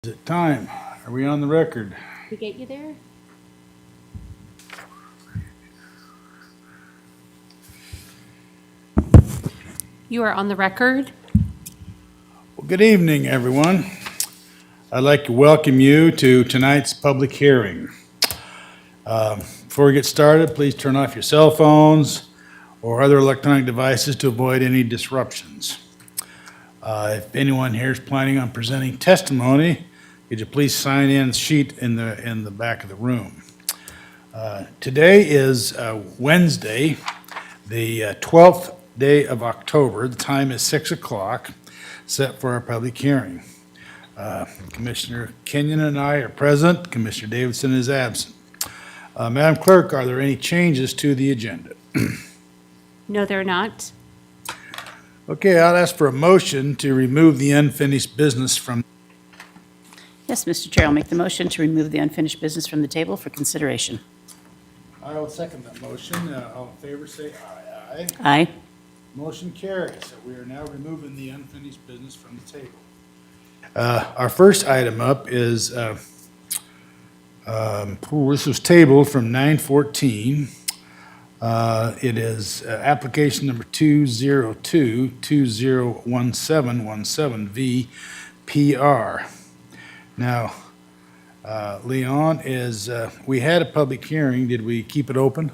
Is it time? Are we on the record? We get you there? You are on the record. Well, good evening, everyone. I'd like to welcome you to tonight's public hearing. Before we get started, please turn off your cell phones or other electronic devices to avoid any disruptions. If anyone here is planning on presenting testimony, could you please sign in the sheet in the back of the room. Today is Wednesday, the 12th day of October. The time is 6 o'clock, set for our public hearing. Commissioner Kenyon and I are present. Commissioner Davidson is absent. Madam Clerk, are there any changes to the agenda? No, they're not. Okay, I'll ask for a motion to remove the unfinished business from. Yes, Mr. Chair, I'll make the motion to remove the unfinished business from the table for consideration. I will second that motion. All in favor, say aye. Aye. Aye. Motion carries. So we are now removing the unfinished business from the table. Our first item up is, this was tabled from 9/14. It is application number 202-201717 VPR. Now, Leon, we had a public hearing. Did we keep it open?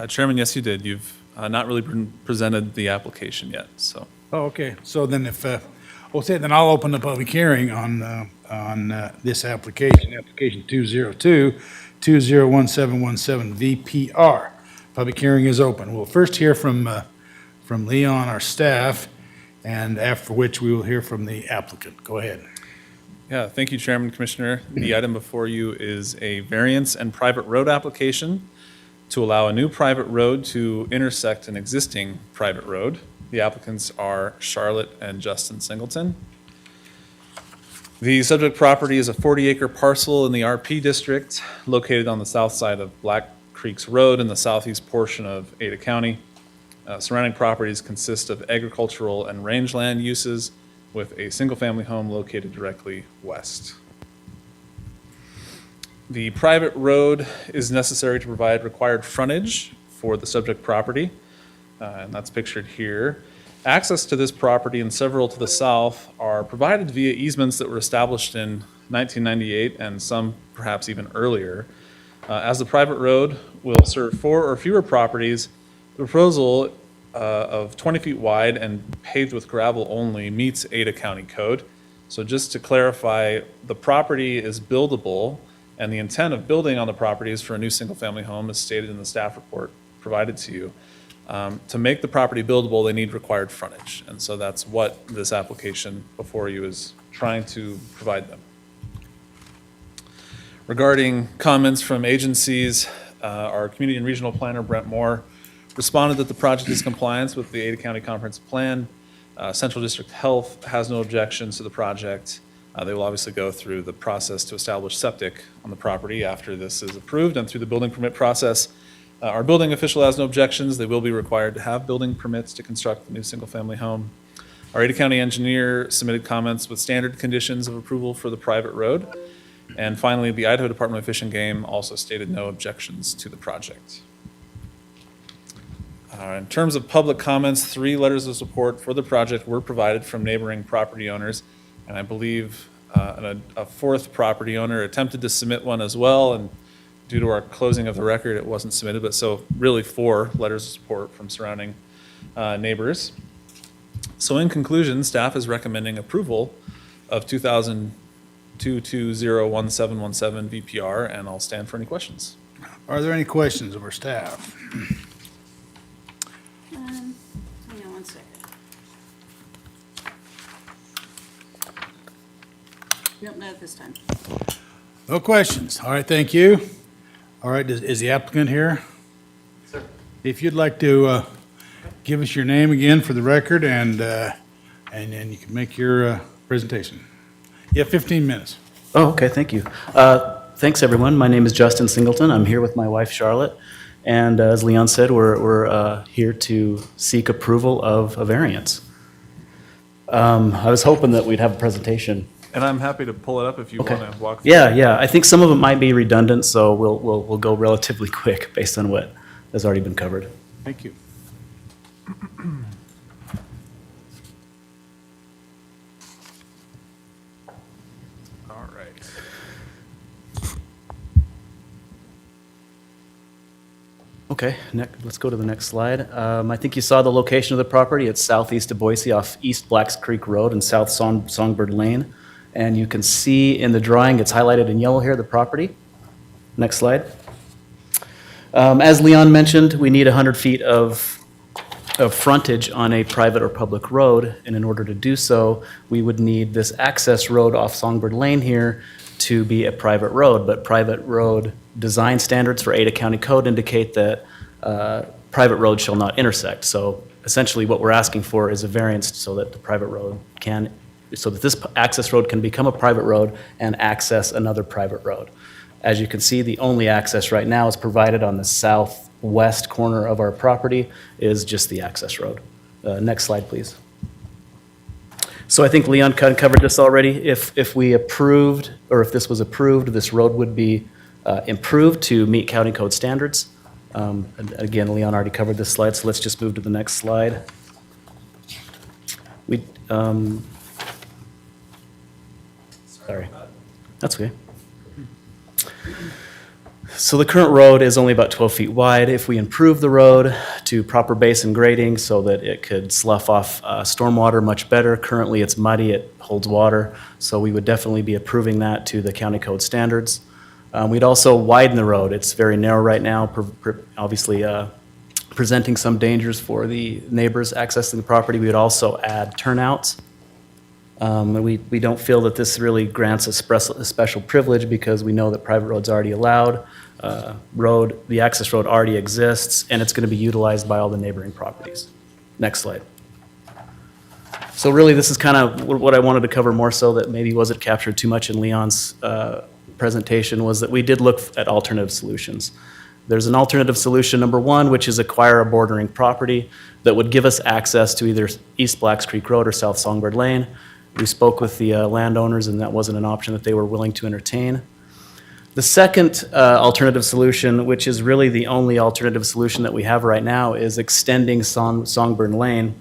Chairman, yes, you did. You've not really presented the application yet, so. Oh, okay. So then then I'll open the public hearing on this application, application 202-201717 VPR. Public hearing is open. We'll first hear from Leon, our staff, and after which we will hear from the applicant. Go ahead. Yeah, thank you, Chairman, Commissioner. The item before you is a variance and private road application to allow a new private road to intersect an existing private road. The applicants are Charlotte and Justin Singleton. The subject property is a 40-acre parcel in the RP district located on the south side of Black Creeks Road in the southeast portion of Ada County. Surrounding properties consist of agricultural and rangeland uses with a single-family home located directly west. The private road is necessary to provide required frontage for the subject property, and that's pictured here. Access to this property and several to the south are provided via easements that were established in 1998 and some perhaps even earlier. As the private road will serve 4 or fewer properties, the proposal of 20 feet wide and paved with gravel only meets Ada County Code. So just to clarify, the property is buildable, and the intent of building on the property is for a new single-family home, as stated in the staff report provided to you. To make the property buildable, they need required frontage, and so that's what this application before you is trying to provide them. Regarding comments from agencies, our Community and Regional Planner, Brent Moore, responded that the project is compliant with the Ada County Comprehensive Plan. Central District Health has no objections to the project. They will obviously go through the process to establish septic on the property after this is approved and through the building permit process. Our building official has no objections. They will be required to have building permits to construct the new single-family home. Our Ada County engineer submitted comments with standard conditions of approval for the private road. And finally, the Idaho Department of Fish and Game also stated no objections to the project. In terms of public comments, 3 letters of support for the project were provided from neighboring property owners. And I believe a 4th property owner attempted to submit one as well. And due to our closing of the record, it wasn't submitted. But so really 4 letters of support from surrounding neighbors. So in conclusion, staff is recommending approval of 201717 VPR, and I'll stand for any questions. Are there any questions of our staff? Hang on one second. Nope, not at this time. No questions. All right, thank you. All right, is the applicant here? Sir. If you'd like to give us your name again for the record, and then you can make your presentation. You have 15 minutes. Oh, okay, thank you. Thanks, everyone. My name is Justin Singleton. I'm here with my wife, Charlotte. And as Leon said, we're here to seek approval of a variance. I was hoping that we'd have a presentation And I'm happy to pull it up if you Okay. want to walk through. Yeah. I think some of it might be redundant, so we'll go relatively quick based on what has already been covered. Thank you. All right. Okay, let's go to the next slide. I think you saw the location of the property. It's southeast of Boise off East Blacks Creek Road and South Songbird Lane. And you can see in the drawing, it's highlighted in yellow here, the property. Next slide. As Leon mentioned, we need 100 feet of frontage on a private or public road. And in order to do so, we would need this access road off Songbird Lane here to be a private road. But private road design standards for Ada County Code indicate that private roads shall not intersect. So essentially what we're asking for is a variance so that the private road so that this access road can become a private road and access another private road. As you can see, the only access right now is provided on the southwest corner of our property is just the access road. Next slide, please. So I think Leon covered this already. If we approved, or if this was approved, this road would be improved to meet county code standards. And again, Leon already covered this slide, so let's just move to the next slide. Sorry, that's okay. So the current road is only about 12 feet wide. If we improve the road to proper basin grading so that it could slough off stormwater much better, currently it's muddy, it holds water, so we would definitely be approving that to the county code standards. We'd also widen the road. It's very narrow right now, obviously presenting some dangers for the neighbors accessing the property. We would also add turnouts. We don't feel that this really grants a special privilege because we know that private road's already allowed. The access road already exists, and it's going to be utilized by all the neighboring properties. Next slide. So really, this is kind of what I wanted to cover more so that maybe wasn't captured too much in Leon's presentation, was that we did look at alternative solutions. There's an alternative solution, number one, which is acquire a bordering property that would give us access to either East Blacks Creek Road or South Songbird Lane. We spoke with the landowners, and that wasn't an option that they were willing to entertain. The second alternative solution, which is really the only alternative solution that we have right now, is extending Songbird Lane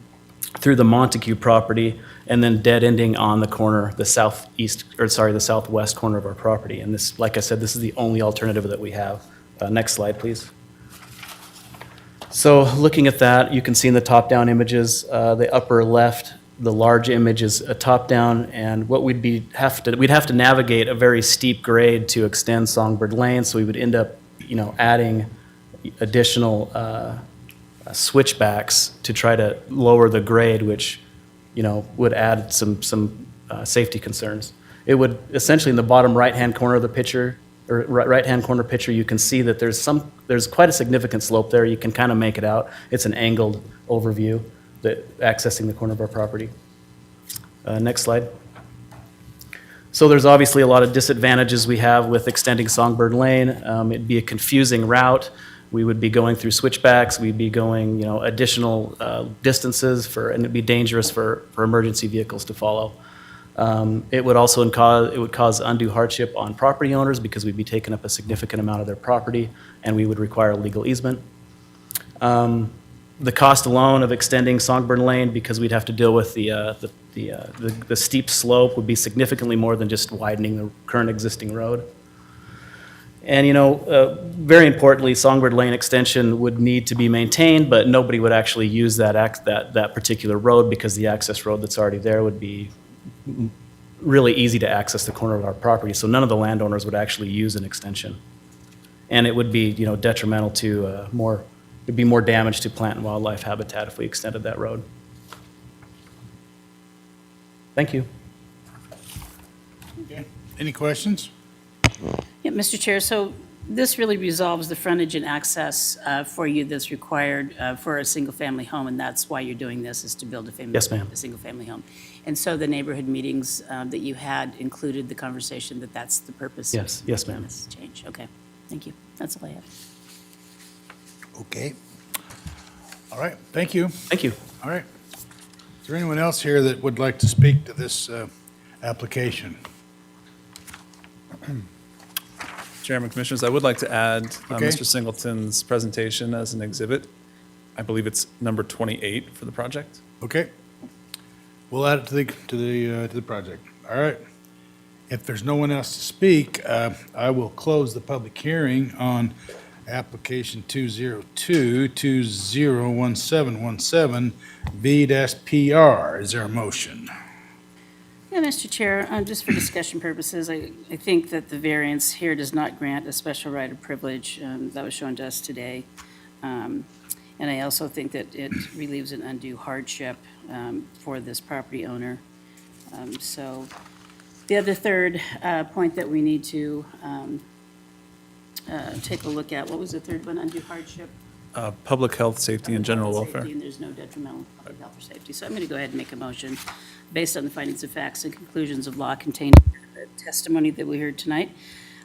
through the Montague property and then dead ending on the corner, the southwest corner of our property. And this, like I said, this is the only alternative that we have. Next slide, please. So looking at that, you can see in the top-down images, the upper left, the large image is a top-down, and what we'd have to navigate a very steep grade to extend Songbird Lane, so we would end up, adding additional switchbacks to try to lower the grade, which, would add some safety concerns. It would essentially, in the bottom right-hand corner of the picture, or right-hand corner picture, you can see that there's quite a significant slope there. You can kind of make it out. It's an angled overview accessing the corner of our property. Next slide. So there's obviously a lot of disadvantages we have with extending Songbird Lane. It'd be a confusing route. We would be going through switchbacks. We'd be going, additional distances and it'd be dangerous for emergency vehicles to follow. It would also cause undue hardship on property owners because we'd be taking up a significant amount of their property, and we would require a legal easement. The cost alone of extending Songbird Lane, because we'd have to deal with the steep slope, would be significantly more than just widening the current existing road. And very importantly, Songbird Lane extension would need to be maintained, but nobody would actually use that particular road because the access road that's already there would be really easy to access the corner of our property. So none of the landowners would actually use an extension, and it would be detrimental to It'd be more damage to plant and wildlife habitat if we extended that road. Thank you. Okay. Any questions? Yeah, Mr. Chair, so this really resolves the frontage and access for you that's required for a single-family home, and that's why you're doing this, is to build Yes, ma'am. a single-family home. And so the neighborhood meetings that you had included the conversation that that's the purpose? Yes, ma'am. of this change. Okay, thank you. That's all I have. Okay. All right, thank you. Thank you. All right. Is there anyone else here that would like to speak to this application. Chairman, Commissioners, I would like to add Okay. Mr. Singleton's presentation as an exhibit. I believe it's number 28 for the project. Okay. We'll add it to the project. All right. If there's no one else to speak, I will close the public hearing on application 202-201717 V-PR. Is there a motion? Yeah, Mr. Chair, just for discussion purposes, I think that the variance here does not grant a special right of privilege that was shown to us today. And I also think that it relieves an undue hardship for this property owner. So the other third point that we need to take a look at, what was the third one, undue hardship? Public health, safety, and general Public welfare. safety, and there's no detrimental public health or safety. So I'm going to go ahead and make a motion based on the findings of facts and conclusions of law contained in the testimony that we heard tonight,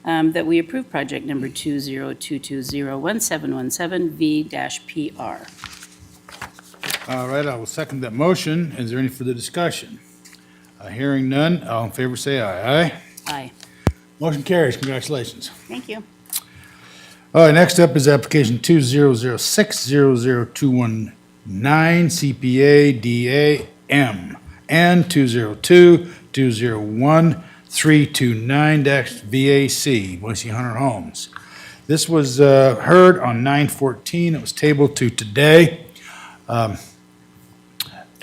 that we approve project number 202201717 V-PR. All right, I will second that motion. Is there any further discussion? Hearing none, all in favor say aye. Aye. Aye. Motion carries. Congratulations. Thank you. All right, next up is application 2006-00219 CPA DAM and 202-201-329-VAC, Boise Hunter Homes. This was heard on 9/14. It was tabled to today. Do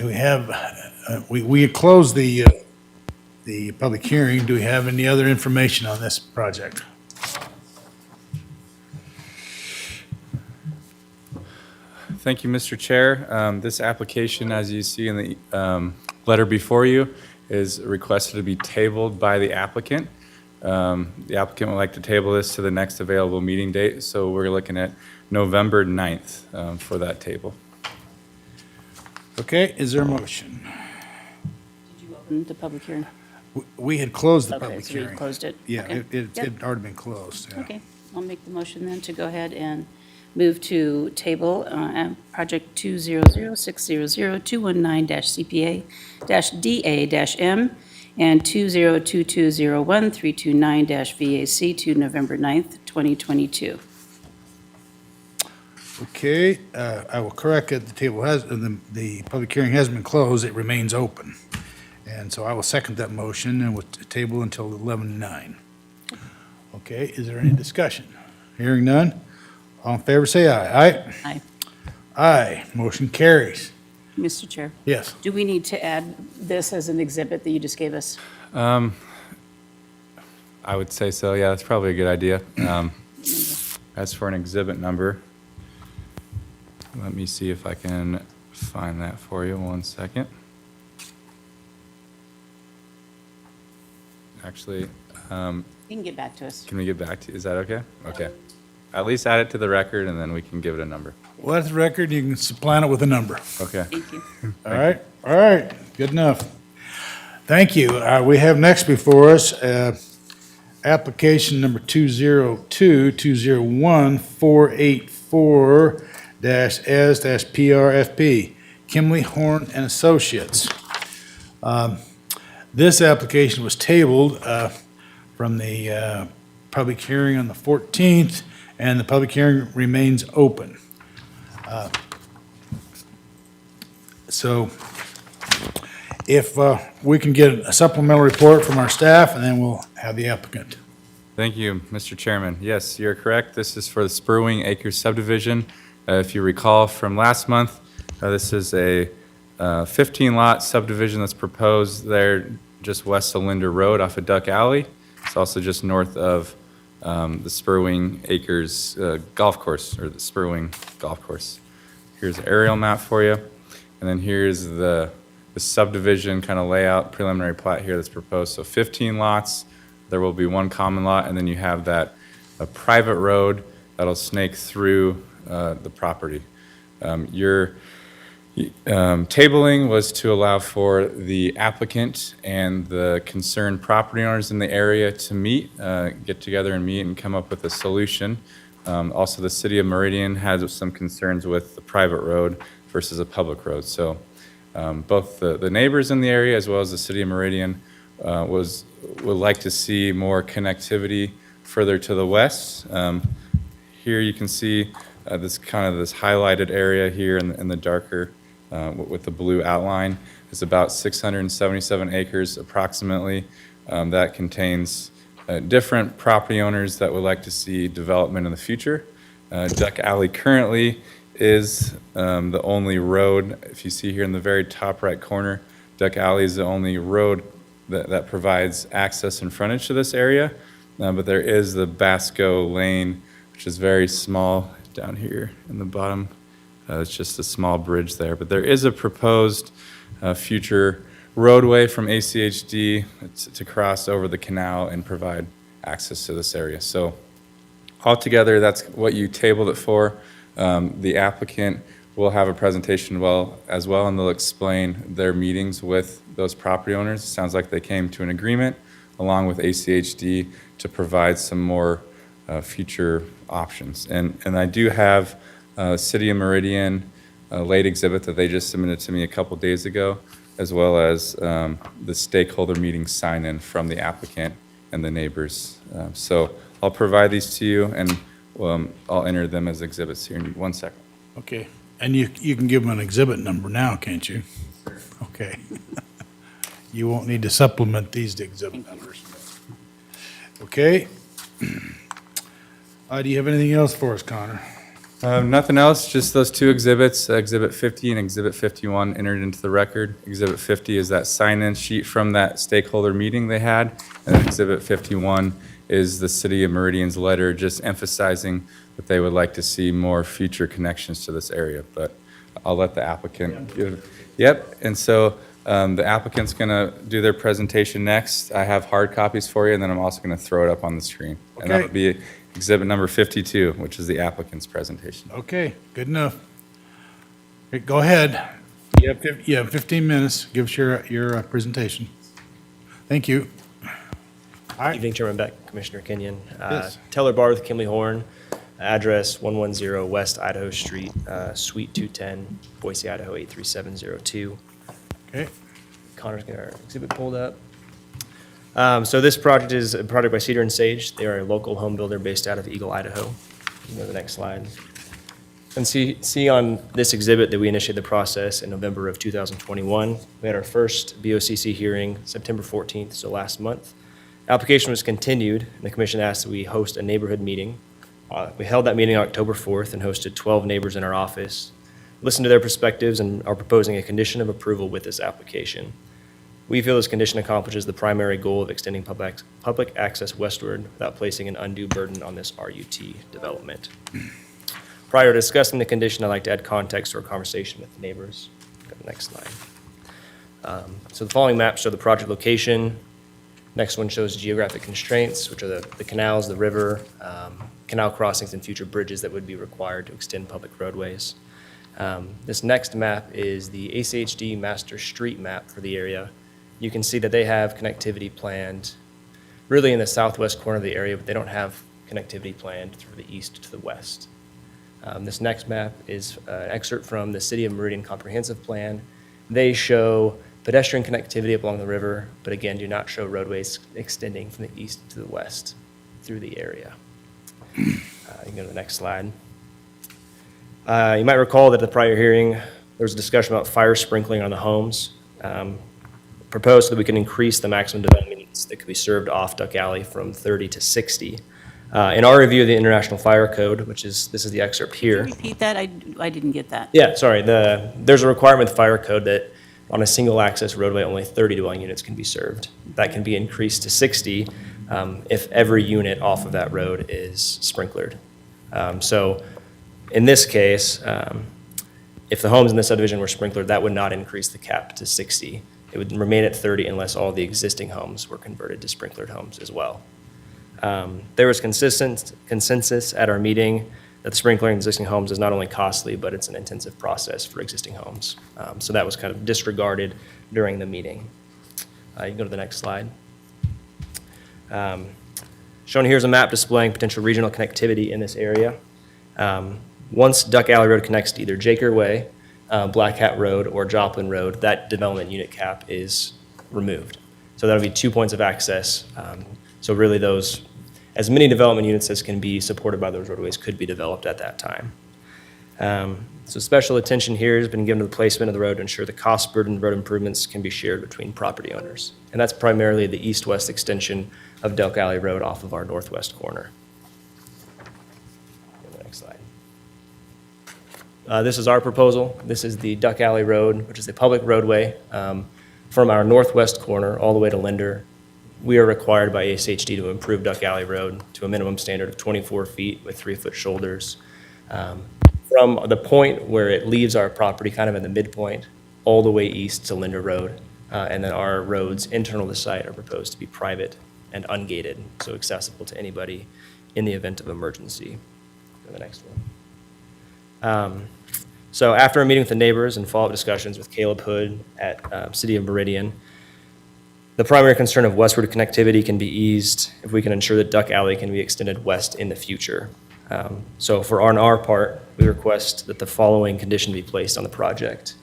we have, we closed the public hearing. Do we have any other information on this project? Thank you, Mr. Chair. This application, as you see in the letter before you, is requested to be tabled by the applicant. The applicant would like to table this to the next available meeting date, so we're looking at November 9th for that table. Okay, is there a motion? Did you open the public hearing? We had closed the Okay, public so we hearing. closed it? Yeah, Okay. it Yep. had already been closed. Yeah. Okay, I'll make the motion then to go ahead and move to table project 200600219-CPA-DA-M and 202201329-VAC to November 9th, 2022. Okay, I will correct it. The table has, the public hearing has been closed. It remains open. And so I will second that motion and we'll table until 11:09. Okay, is there any discussion? Hearing none? All in favor, say aye. Aye? Aye. Aye. Motion carries. Mr. Chair, Yes. do we need to add this as an exhibit that you just gave us? I would say so, yeah, that's probably a good idea. As for an exhibit number, let me see if I can find that for you, 1 second. Actually, You can get back to us. can we get back to, is that okay? Okay. At least add it to the record and then we can give it a number. Well, that's the record. You can supplant it with a number. Okay. Thank you. All right, good enough. Thank you. We have next before us, application number 202-201-484-S-PRFP, Kimley Horn and Associates. This application was tabled from the public hearing on the 14th, and the public hearing remains open. So if we can get a supplemental report from our staff, and then we'll have the applicant. Thank you, Mr. Chairman. Yes, you're correct. This is for the Spurwing Acres subdivision. If you recall from last month, this is a 15-lot subdivision that's proposed there just west of Linder Road off of Duck Alley. It's also just north of the Spurwing Acres golf course, or the Spurwing Golf Course. Here's an aerial map for you. And then here's the subdivision kind of layout, preliminary plat here that's proposed. So 15 lots, there will be one common lot, and then you have that a private road that'll snake through the property. Your tabling was to allow for the applicant and the concerned property owners in the area to meet, get together and meet and come up with a solution. Also, the city of Meridian has some concerns with the private road versus a public road. So both the neighbors in the area as well as the city of Meridian would like to see more connectivity further to the west. Here you can see this highlighted area here in the darker with the blue outline. It's about 677 acres approximately. That contains different property owners that would like to see development in the future. Duck Alley currently is the only road. If you see here in the very top right corner, Duck Alley is the only road that provides access and frontage to this area. But there is the Basco Lane, which is very small down here in the bottom. It's just a small bridge there. But there is a proposed future roadway from ACHD to cross over the canal and provide access to this area. So altogether, that's what you tabled it for. The applicant will have a presentation as well, and they'll explain their meetings with those property owners. It sounds like they came to an agreement along with ACHD to provide some more future options. And I do have City of Meridian late exhibit that they just submitted to me a couple days ago, as well as the stakeholder meeting sign-in from the applicant and the neighbors. So I'll provide these to you, and I'll enter them as exhibits here in 1 second. Okay, and you can give them an exhibit number now, can't you? Okay. You won't need to supplement these to exhibit numbers. Okay. Do you have anything else for us, Connor? Nothing else, just those two exhibits, Exhibit 50 and Exhibit 51 entered into the record. Exhibit 50 is that sign-in sheet from that stakeholder meeting they had, and Exhibit 51 is the City of Meridian's letter just emphasizing that they would like to see more future connections to this area, but I'll let the applicant give. Yep, and so the applicant's gonna do their presentation next. I have hard copies for you, and then I'm also gonna throw it up on the screen. And that Okay. would be exhibit number 52, which is the applicant's presentation. Okay, good enough. Okay, go ahead. You have 15 minutes. Give us your presentation. Thank you. All right. Evening, Chairman Beck, Commissioner Kenyon. Yes. Teller Bar with Kimley Horn, address 110 West Idaho Street, Suite 210, Boise, Idaho 83702. Okay. Connor's got our exhibit pulled up. So this project is a project by Cedar and Sage. They are a local home builder based out of Eagle, Idaho. You can go to the next slide. And see on this exhibit that we initiated the process in November of 2021. We had our first BOCC hearing September 14th, so last month. Application was continued, and the commission asked that we host a neighborhood meeting. We held that meeting on October 4th and hosted 12 neighbors in our office, listened to their perspectives, and are proposing a condition of approval with this application. We feel this condition accomplishes the primary goal of extending public access westward without placing an undue burden on this RUT development. Prior to discussing the condition, I'd like to add context to our conversation with the neighbors. Go to the next slide. So the following maps show the project location. Next one shows geographic constraints, which are the canals, the river, canal crossings, and future bridges that would be required to extend public roadways. This next map is the ACHD master street map for the area. You can see that they have connectivity planned really in the southwest corner of the area, but they don't have connectivity planned from the east to the west. This next map is an excerpt from the City of Meridian Comprehensive Plan. They show pedestrian connectivity along the river, but again, do not show roadways extending from the east to the west through the area. You can go to the next slide. You might recall that at the prior hearing, there was a discussion about fire sprinkling on the homes. Proposed that we can increase the maximum development units that could be served off Duck Alley from 30 to 60. In our review of the International Fire Code, this is the excerpt here. Repeat that, I didn't get that. Yeah, sorry, there's a requirement with fire code that on a single access roadway, only 30 dwelling units can be served. That can be increased to 60 if every unit off of that road is sprinklered. So in this case, if the homes in the subdivision were sprinklered, that would not increase the cap to 60. It would remain at 30 unless all the existing homes were converted to sprinklered homes as well. There was consensus at our meeting that the sprinkling of existing homes is not only costly, but it's an intensive process for existing homes. So that was kind of disregarded during the meeting. You can go to the next slide. Shown here is a map displaying potential regional connectivity in this area. Once Duck Alley Road connects to either Jaker Way, Black Hat Road, or Joplin Road, that development unit cap is removed. So So that'll be 2 points of access. So really those, as many development units as can be supported by those roadways could be developed at that time. So special attention here has been given to the placement of the road to ensure the cost burden of road improvements can be shared between property owners. And that's primarily the east-west extension of Duck Alley Road off of our northwest corner. Go to the next slide. This is our proposal. This is the Duck Alley Road, which is a public roadway from our northwest corner all the way to Linder. We are required by ASHD to improve Duck Alley Road to a minimum standard of 24 feet with 3-foot shoulders. From the point where it leaves our property, kind of in the midpoint, all the way east to Linder Road. And then our roads internal to the site are proposed to be private and ungated, so accessible to anybody in the event of emergency. Go to the next one. So after a meeting with the neighbors and follow-up discussions with Caleb Hood at City of Meridian, the primary concern of westward connectivity can be eased if we can ensure that Duck Alley can be extended west in the future. So on our part, we request that the following condition be placed on the project.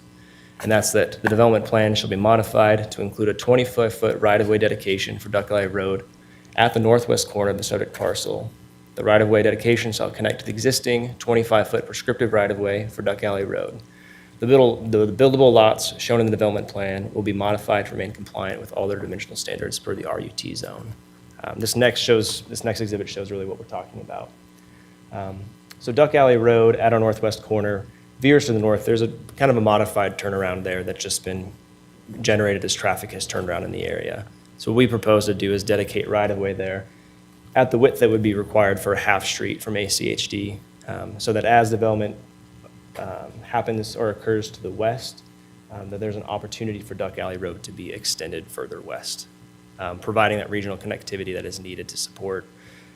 And that's that the development plan shall be modified to include a 25-foot right-of-way dedication for Duck Alley Road at the northwest corner of the subject parcel. The right-of-way dedication shall connect to the existing 25-foot prescriptive right-of-way for Duck Alley Road. The buildable lots shown in the development plan will be modified to remain compliant with all their dimensional standards per the RUT zone. This next exhibit shows really what we're talking about. So Duck Alley Road at our northwest corner veers to the north. There's a kind of a modified turnaround there that's just been generated as traffic has turned around in the area. So what we propose to do is dedicate right-of-way there at the width that would be required for a half street from ACHD, so that as development happens or occurs to the west, that there's an opportunity for Duck Alley Road to be extended further west, providing that regional connectivity that is needed to support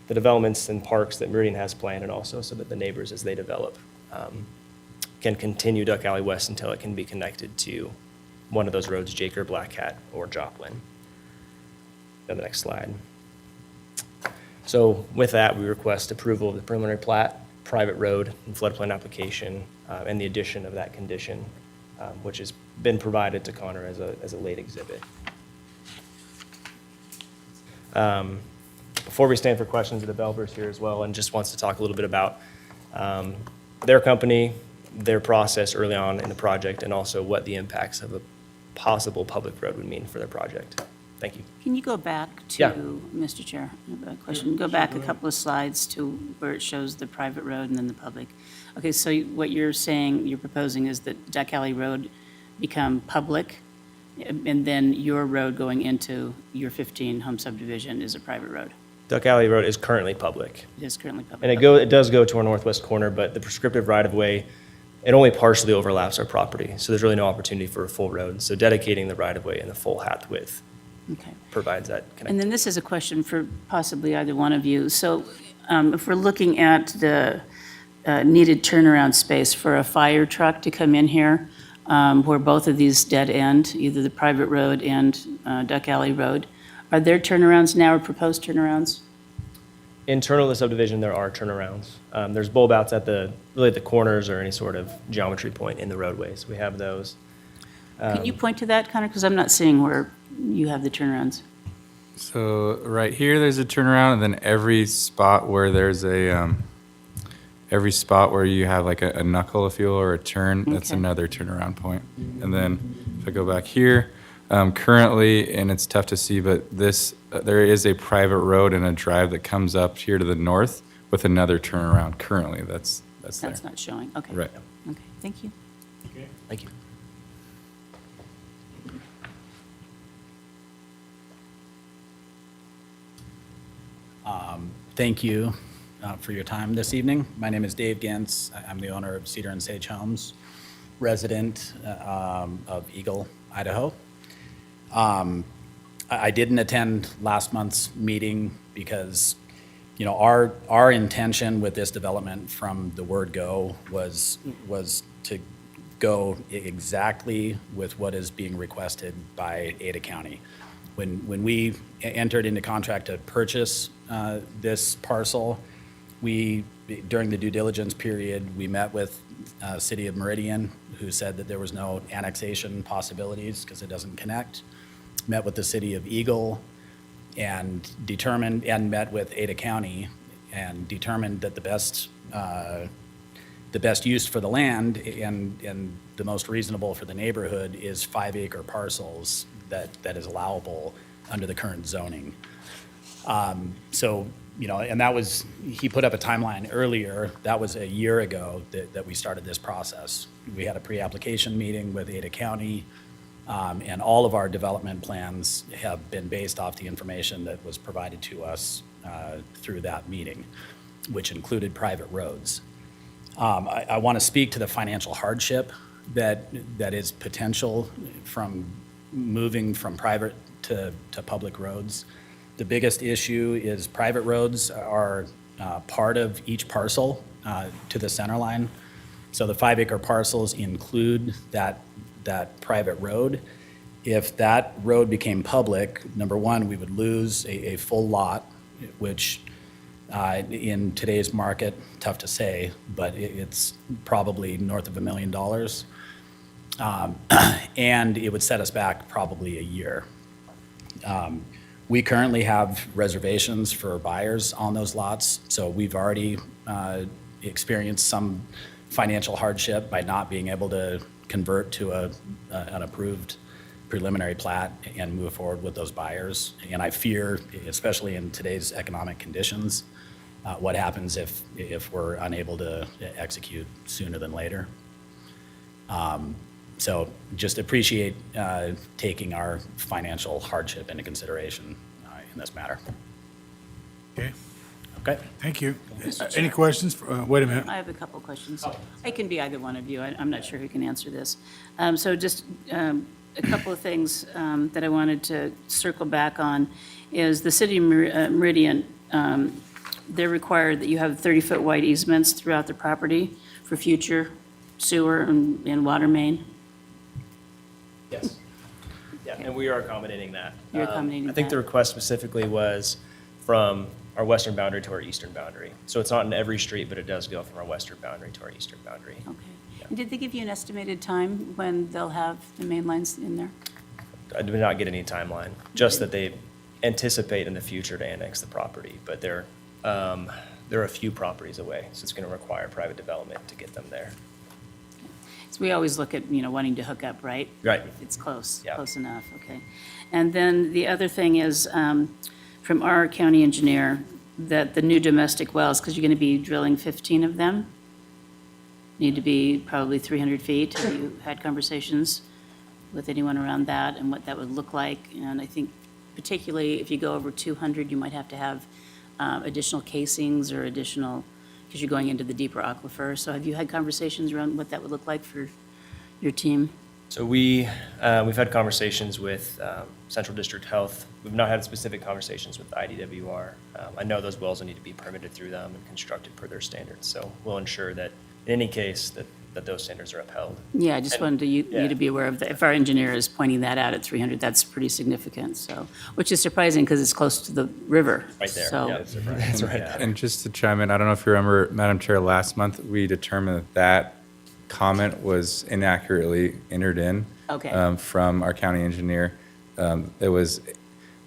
the developments and parks that Meridian has planned, and also so that the neighbors, as they develop, can continue Duck Alley West until it can be connected to one of those roads, Jaker, Black Hat, or Joplin. Go to the next slide. So with that, we request approval of the preliminary plat, private road, and floodplain application, and the addition of that condition, which has been provided to Connor as a late exhibit. Before we stand for questions, the developer's here as well and just wants to talk a little bit about their company, their process early on in the project, and also what the impacts of a possible public road would mean for their project. Thank you. Can you go back Yeah. to, Mr. Chair, I have a question. Go back a couple of slides to where it shows the private road and then the public. Okay, so what you're saying, you're proposing is that Duck Alley Road become public, and then your road going into your 15 home subdivision is a private road. Duck Alley Road is currently public. It is currently public. And it does go to our northwest corner, but the prescriptive right-of-way, it only partially overlaps our property. So there's really no opportunity for a full road. So dedicating the right-of-way in the full hat width Okay. provides that And connectivity. then this is a question for possibly either one of you. So if we're looking at the needed turnaround space for a fire truck to come in here, where both of these dead end, either the private road and Duck Alley Road, are there turnarounds now or proposed turnarounds? Internal to the subdivision, there are turnarounds. There's bulb outs at the corners or any sort of geometry point in the roadways. We have those. Can you point to that, Connor? Because I'm not seeing where you have the turnarounds. So right here, there's a turnaround, and then every spot where there's every spot where you have like a knuckle, if you will, or a turn, that's Okay. another turnaround point. And then if I go back here, currently, and it's tough to see, but there is a private road and a drive that comes up here to the north with another turnaround. Currently, that's there. That's not showing. Okay. Right. Okay, thank you. Thank you. Thank you for your time this evening. My name is Dave Gintz. I'm the owner of Cedar and Sage Homes, resident of Eagle, Idaho. I didn't attend last month's meeting because, you know, our intention with this development from the word go was to go exactly with what is being requested by Ada County. When we entered into contract to purchase this parcel, during the due diligence period, we met with City of Meridian, who said that there was no annexation possibilities because it doesn't connect. met with the city of Eagle and determined, and met with Ada County and determined that the best use for the land and the most reasonable for the neighborhood is 5-acre parcels that is allowable under the current zoning. So, you know, and that was, he put up a timeline earlier, that was a year ago that we started this process. We had a pre-application meeting with Ada County, and all of our development plans have been based off the information that was provided to us through that meeting, which included private roads. I want to speak to the financial hardship that is potential from moving from private to public roads. The biggest issue is private roads are part of each parcel to the center line. So the 5-acre parcels include that private road. If that road became public, number one, we would lose a full lot, which in today's market, tough to say, but it's probably north of $1 million. And it would set us back probably a year. We currently have reservations for buyers on those lots, so we've already experienced some financial hardship by not being able to convert to an approved preliminary plat and move forward with those buyers. And I fear, especially in today's economic conditions, what happens if we're unable to execute sooner than later. So just appreciate taking our financial hardship into consideration in this matter. Okay, Okay? thank you. Any questions? Wait a minute. I have a couple of questions. I can be either one of you. I'm not sure who can answer this. So just a couple of things that I wanted to circle back on is the city of Meridian, they're required that you have 30-foot wide easements throughout the property for future sewer and water main. Yes. Yeah, and we are accommodating that. You're accommodating I think the that. request specifically was from our western boundary to our eastern boundary. So it's not in every street, but it does go from our western boundary to our eastern boundary. Okay. And did they give you an estimated time when they'll have the main lines in there? I did not get any timeline, just that they anticipate in the future to annex the property, but they're a few properties away, so it's going to require private development to get them there. So we always look at, wanting to hook up, right? Right. If it's close, Yeah. close enough, okay. And then the other thing is, from our county engineer, that the new domestic wells, because you're going to be drilling 15 of them, need to be probably 300 feet. Have you had conversations with anyone around that and what that would look like? And I think particularly if you go over 200, you might have to have additional casings or additional, because you're going into the deeper aquifer. So have you had conversations around what that would look like for your team? So we've had conversations with Central District Health. We've not had specific conversations with the IDWR. I know those wells will need to be permitted through them and constructed per their standards. So we'll ensure that in any case that those standards are upheld. Yeah, I just wanted you Yeah. to be aware of that. If our engineer is pointing that out at 300, that's pretty significant, so, which is surprising because it's close to the river. Right there. So, Yeah, that's right. And just to chime in, I don't know if you remember, Madam Chair, last month, we determined that comment was inaccurately entered in. Okay. From our county engineer. It was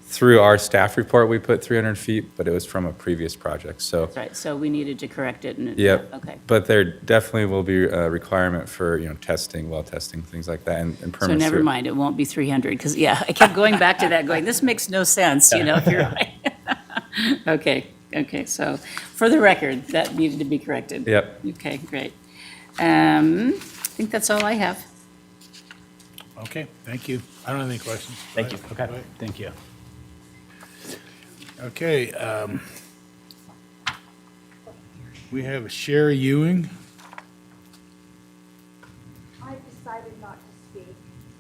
through our staff report, we put 300 feet, but it was from a previous project, so. that's right, so we needed to correct it and. Yep. Okay. But there definitely will be a requirement for, testing, well testing, things like that, and permits. So never through- mind, it won't be 300, because, yeah, I kept going back to that, going, this makes no sense, if you're right. Okay, so for the record, that needed to be corrected. Yep. Okay, great. I think that's all I have. Okay, thank you. I don't have any questions. Thank you. Okay. Thank you. Okay, we have Sherry Ewing. I've decided not to speak.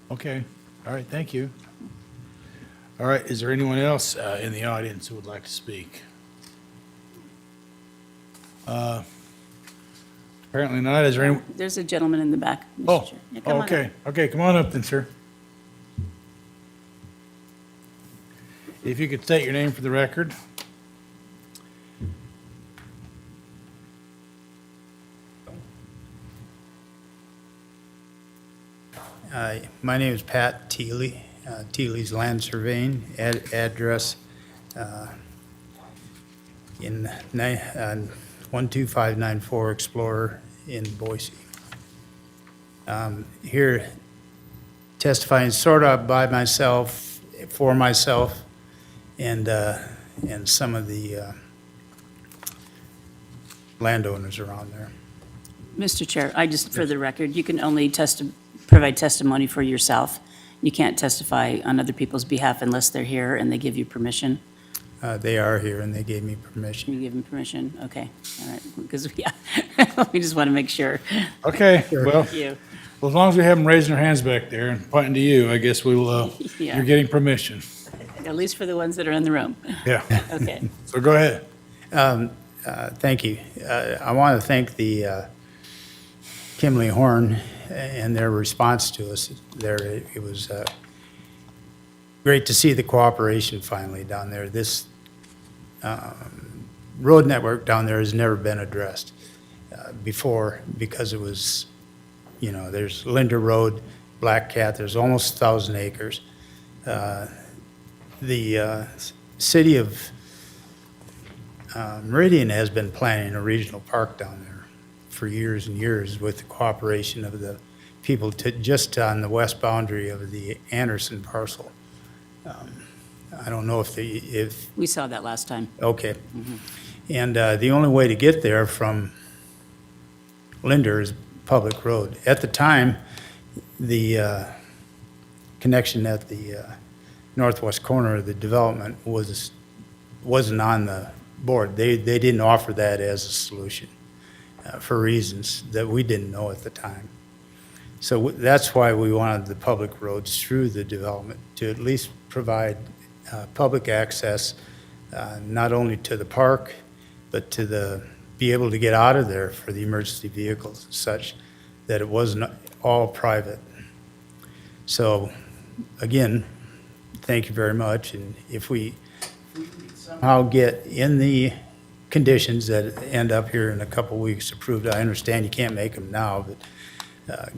Okay, all right, thank you. All right, is there anyone else in the audience who would like to speak? Apparently not. Is there any? There's a gentleman in the back, Mr. Oh, Chair. Yeah, come on up. okay, okay, come on up then, sir. If you could state your name for the record. My name is Pat Teely. Teely's Land Surveying, address in 12594 Explorer in Boise. Here testifying sort of by myself, for myself, and some of the landowners around there. Mr. Chair, I just, for the record, you can only provide testimony for yourself. You can't testify on other people's behalf unless they're here and they give you permission. They are here and they gave me permission. You give them permission? Okay, all right, because, yeah, we just want to make sure. Okay, well, Thank you. as long as we have them raising their hands back there and pointing to you, I guess we'll, Yeah. you're getting permission. At least for the ones that are in the room. Yeah, Okay. so go ahead. Thank you. I want to thank the Kimley Horn and their response to us there. It was great to see the cooperation finally down there. This road network down there has never been addressed before because it was, you know, there's Linder Road, Black Cat, there's almost 1,000 acres. The city of Meridian has been planning a regional park down there for years and years with the cooperation of the people just on the west boundary of the Anderson parcel. I don't know if We saw that last time. okay. And the only way to get there from Linder is public road. At the time, the connection at the northwest corner of the development wasn't on the board. They didn't offer that as a solution for reasons that we didn't know at the time. So that's why we wanted the public roads through the development to at least provide public access, not only to the park, but to be able to get out of there for the emergency vehicles and such, that it wasn't all private. So again, thank you very much. And if we somehow get in the conditions that end up here in a couple weeks approved, I understand you can't make them now, but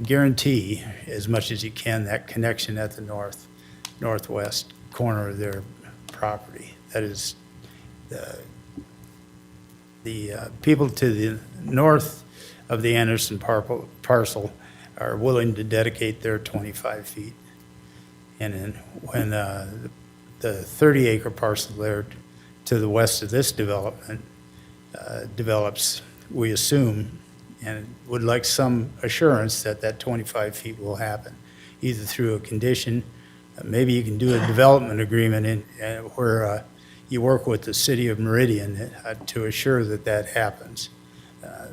guarantee as much as you can that connection at the northwest corner of their property. That is the people to the north of the Anderson parcel are willing to dedicate their 25 feet. And then when the 30-acre parcel there to the west of this development develops, we assume, and would like some assurance that that 25 feet will happen, either through a condition, maybe you can do a development agreement where you work with the city of Meridian to assure that that happens.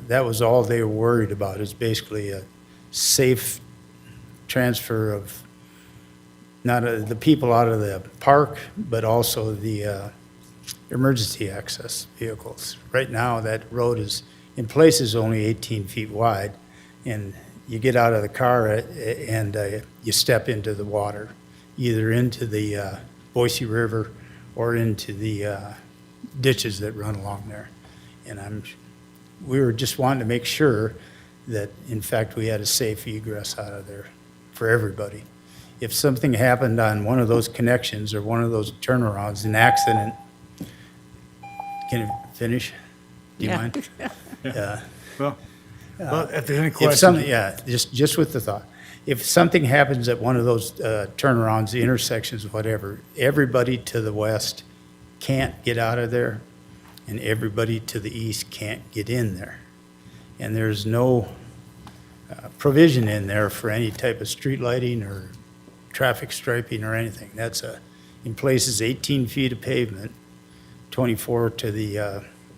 That was all they were worried about, is basically a safe transfer of not the people out of the park, but also the emergency access vehicles. Right now, that road is, in places, only 18 feet wide, and you get out of the car and you step into the water, either into the Boise River or into the ditches that run along there. And we were just wanting to make sure that, in fact, we had a safe egress out of there for everybody. If something happened on one of those connections or one of those turnarounds, an accident, can you finish? Do you Yeah. mind? Yeah. Well, if there's any If something, questions, yeah, just with the thought. If something happens at one of those turnarounds, the intersections, whatever, everybody to the west can't get out of there, and everybody to the east can't get in there. And there's no provision in there for any type of street lighting or traffic striping or anything. That's in places 18 feet of pavement, 24 to the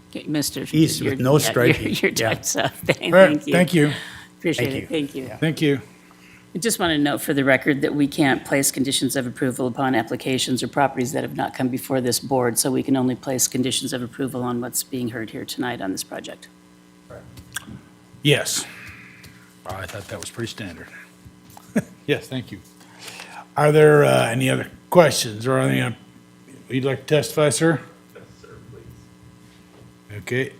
Okay, Mr. East with no striping. Your Yeah. time's up. all right, Thank you. thank you, Appreciate Thank it, you. thank you. thank you. I just want to note for the record that we can't place conditions of approval upon applications or properties that have not come before this board, so we can only place conditions of approval on what's being heard here tonight on this project. Yes. Oh, I thought that was pretty standard. Yes, thank you. Are there any other questions or anything you'd like to testify, sir? Yes, sir, please. Okay,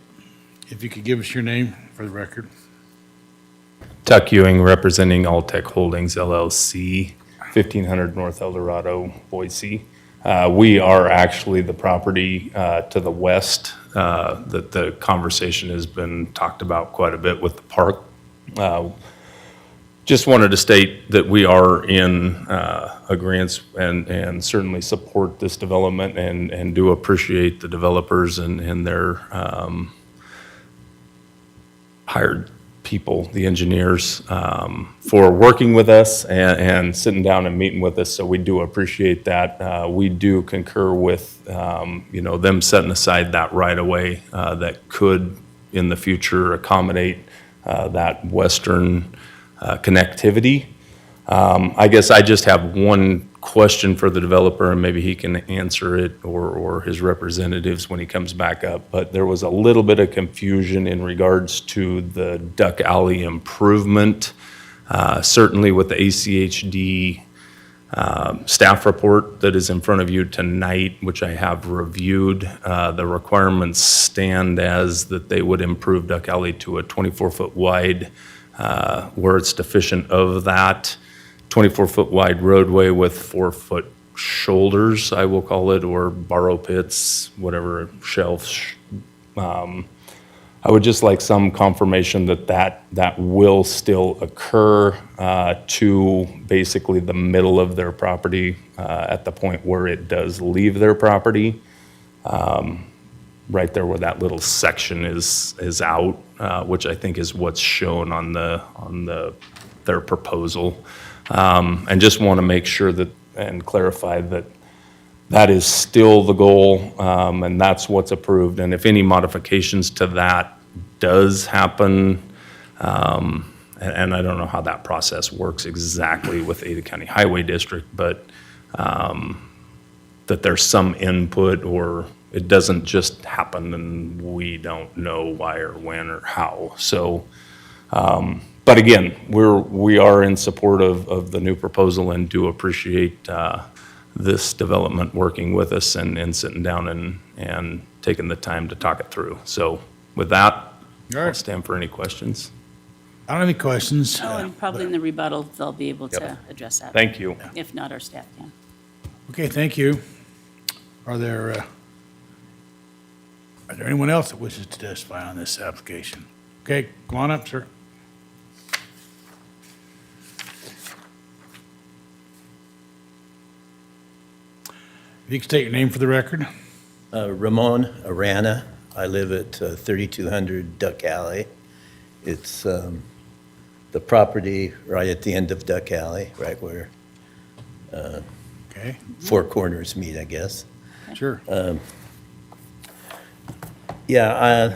if you could give us your name for the record. Tuck Ewing, representing Alltech Holdings LLC. 1500 North El Dorado, Boise. We are actually the property to the west that the conversation has been talked about quite a bit with the park. Just wanted to state that we are in agreement and certainly support this development and do appreciate the developers and their hired people, the engineers, for working with us and sitting down and meeting with us. So we do appreciate that. We do concur with, them setting aside that right of way that could in the future accommodate that western connectivity. I guess I just have one question for the developer, and maybe he can answer it or his representatives when he comes back up. But there was a little bit of confusion in regards to the Duck Alley improvement. Certainly with the ACHD staff report that is in front of you tonight, which I have reviewed, the requirements stand as that they would improve Duck Alley to a 24-foot wide where it's deficient of that 24-foot wide roadway with 4-foot shoulders, I will call it, or borrow pits, whatever, shelves. I would just like some confirmation that will still occur to basically the middle of their property at the point where it does leave their property. Right there where that little section is out, which I think is what's shown on their proposal. And just want to make sure that and clarify that that is still the goal, and that's what's approved. And if any modifications to that does happen, and I don't know how that process works exactly with Ada County Highway District, but that there's some input, or it doesn't just happen and we don't know why or when or how. So, but again, we are in support of the new proposal and do appreciate this development working with us and sitting down and taking the time to talk it through. So with that, All I'll right. stand for any questions. I don't have any questions. Oh, and probably in the rebuttal, they'll be able to address that. Thank you. If not, our staff can. Okay, thank you. Are there anyone else that wishes to testify on this application? Okay, come on up, sir. If you could state your name for the record. Ramon Arana. I live at 3200 Duck Alley. It's the property right at the end of Duck Alley, right where Okay, Four Corners meet, I guess. sure. Yeah, I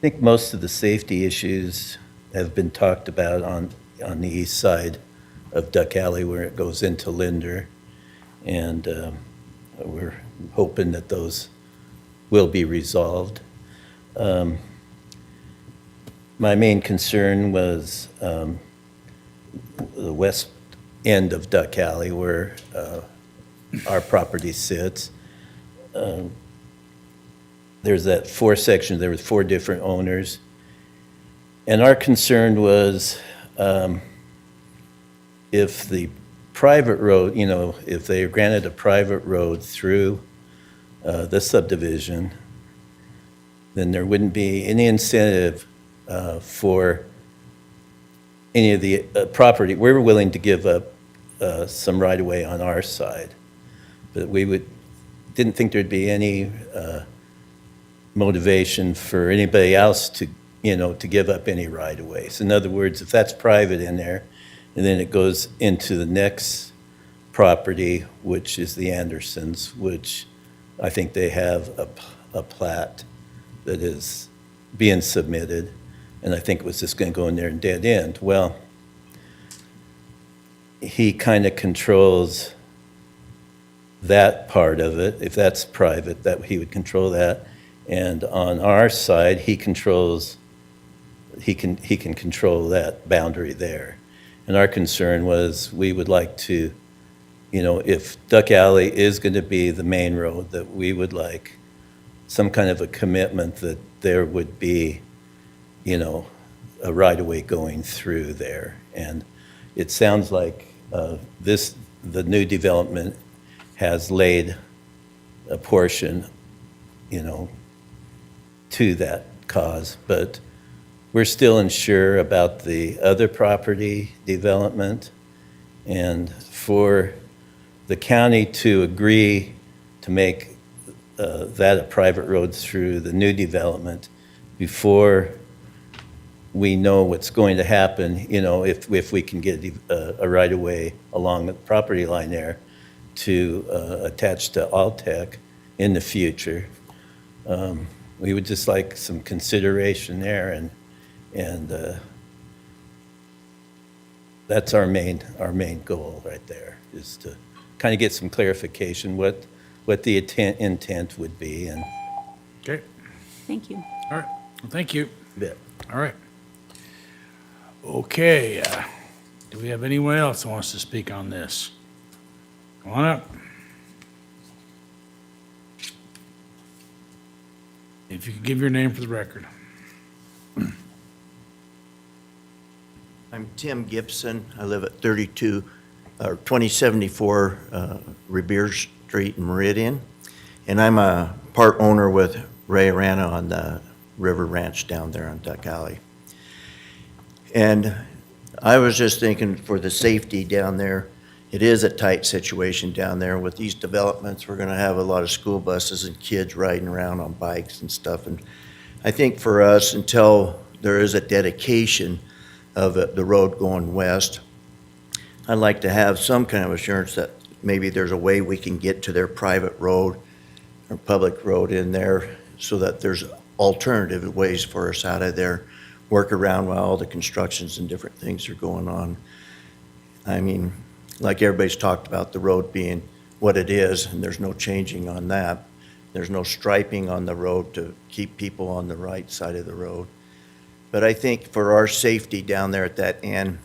think most of the safety issues have been talked about on the east side of Duck Alley where it goes into Linder. And we're hoping that those will be resolved. My main concern was the west end of Duck Alley where our property sits. There's that there was 4 different owners. And our concern was if the private road, if they granted a private road through the subdivision, then there wouldn't be any incentive for any of the property. We were willing to give up some right-of-way on our side, but we didn't think there'd be any motivation for anybody else to give up any right-of-way. So in other words, if that's private in there, and then it goes into the next property, which is the Andersons, which I think they have a plat that is being submitted, and I think it was just going to go in there and dead end. Well, he kind of controls that part of it. If that's private, that he would control that. And on our side, he can control that boundary there. And our concern was we would like to, if Duck Alley is going to be the main road, that we would like some kind of a commitment that there would be, a right-of-way going through there. And it sounds like the new development has laid a portion, to that cause, but we're still unsure about the other property development. And for the county to agree to make that a private road through the new development before we know what's going to happen, if we can get a right-of-way along the property line there to attach to Altech in the future. We would just like some consideration there, and that's our main goal right there, is to kind of get some clarification what the intent would be, and Okay, Thank you. all right. Well, thank you. bit. All right. Okay, do we have anyone else who wants to speak on this? Come on up. If you could give your name for the record. I'm Tim Gibson. I live at 2074 Revere Street in Meridian. And I'm a part owner with Ray Arana on the River Ranch down there on Duck Alley. And I was just thinking, for the safety down there, it is a tight situation down there. With these developments, we're going to have a lot of school buses and kids riding around on bikes and stuff. And I think for us, until there is a dedication of the road going west, I'd like to have some kind of assurance that maybe there's a way we can get to their private road or public road in there, so that there's alternative ways for us out of there, work around while all the constructions and different things are going on. I mean, like everybody's talked about the road being what it is, and there's no changing on that. There's no striping on the road to keep people on the right side of the road. But I think for our safety down there at that end,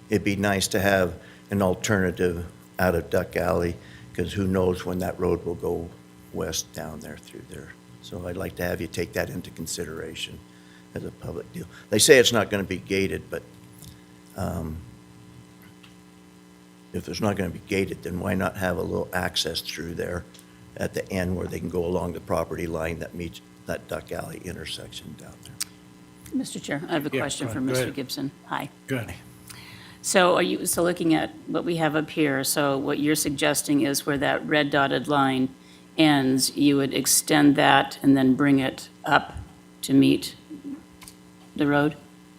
it'd be nice to have an alternative out of Duck Alley, because who knows when that road will go west down there through there. So I'd like to have you take that into consideration as a public deal. They say it's not going to be gated, but if it's not going to be gated, then why not have a little access through there at the end where they can go along the property line that meets that Duck Alley intersection down there? Mr. Chair, I have a Yeah, question go for ahead. Go Mr. ahead. Gibson. Hi. Good. So looking at what we have up here, so what you're suggesting is where that red dotted line ends, you would extend that and then bring it up to meet the road?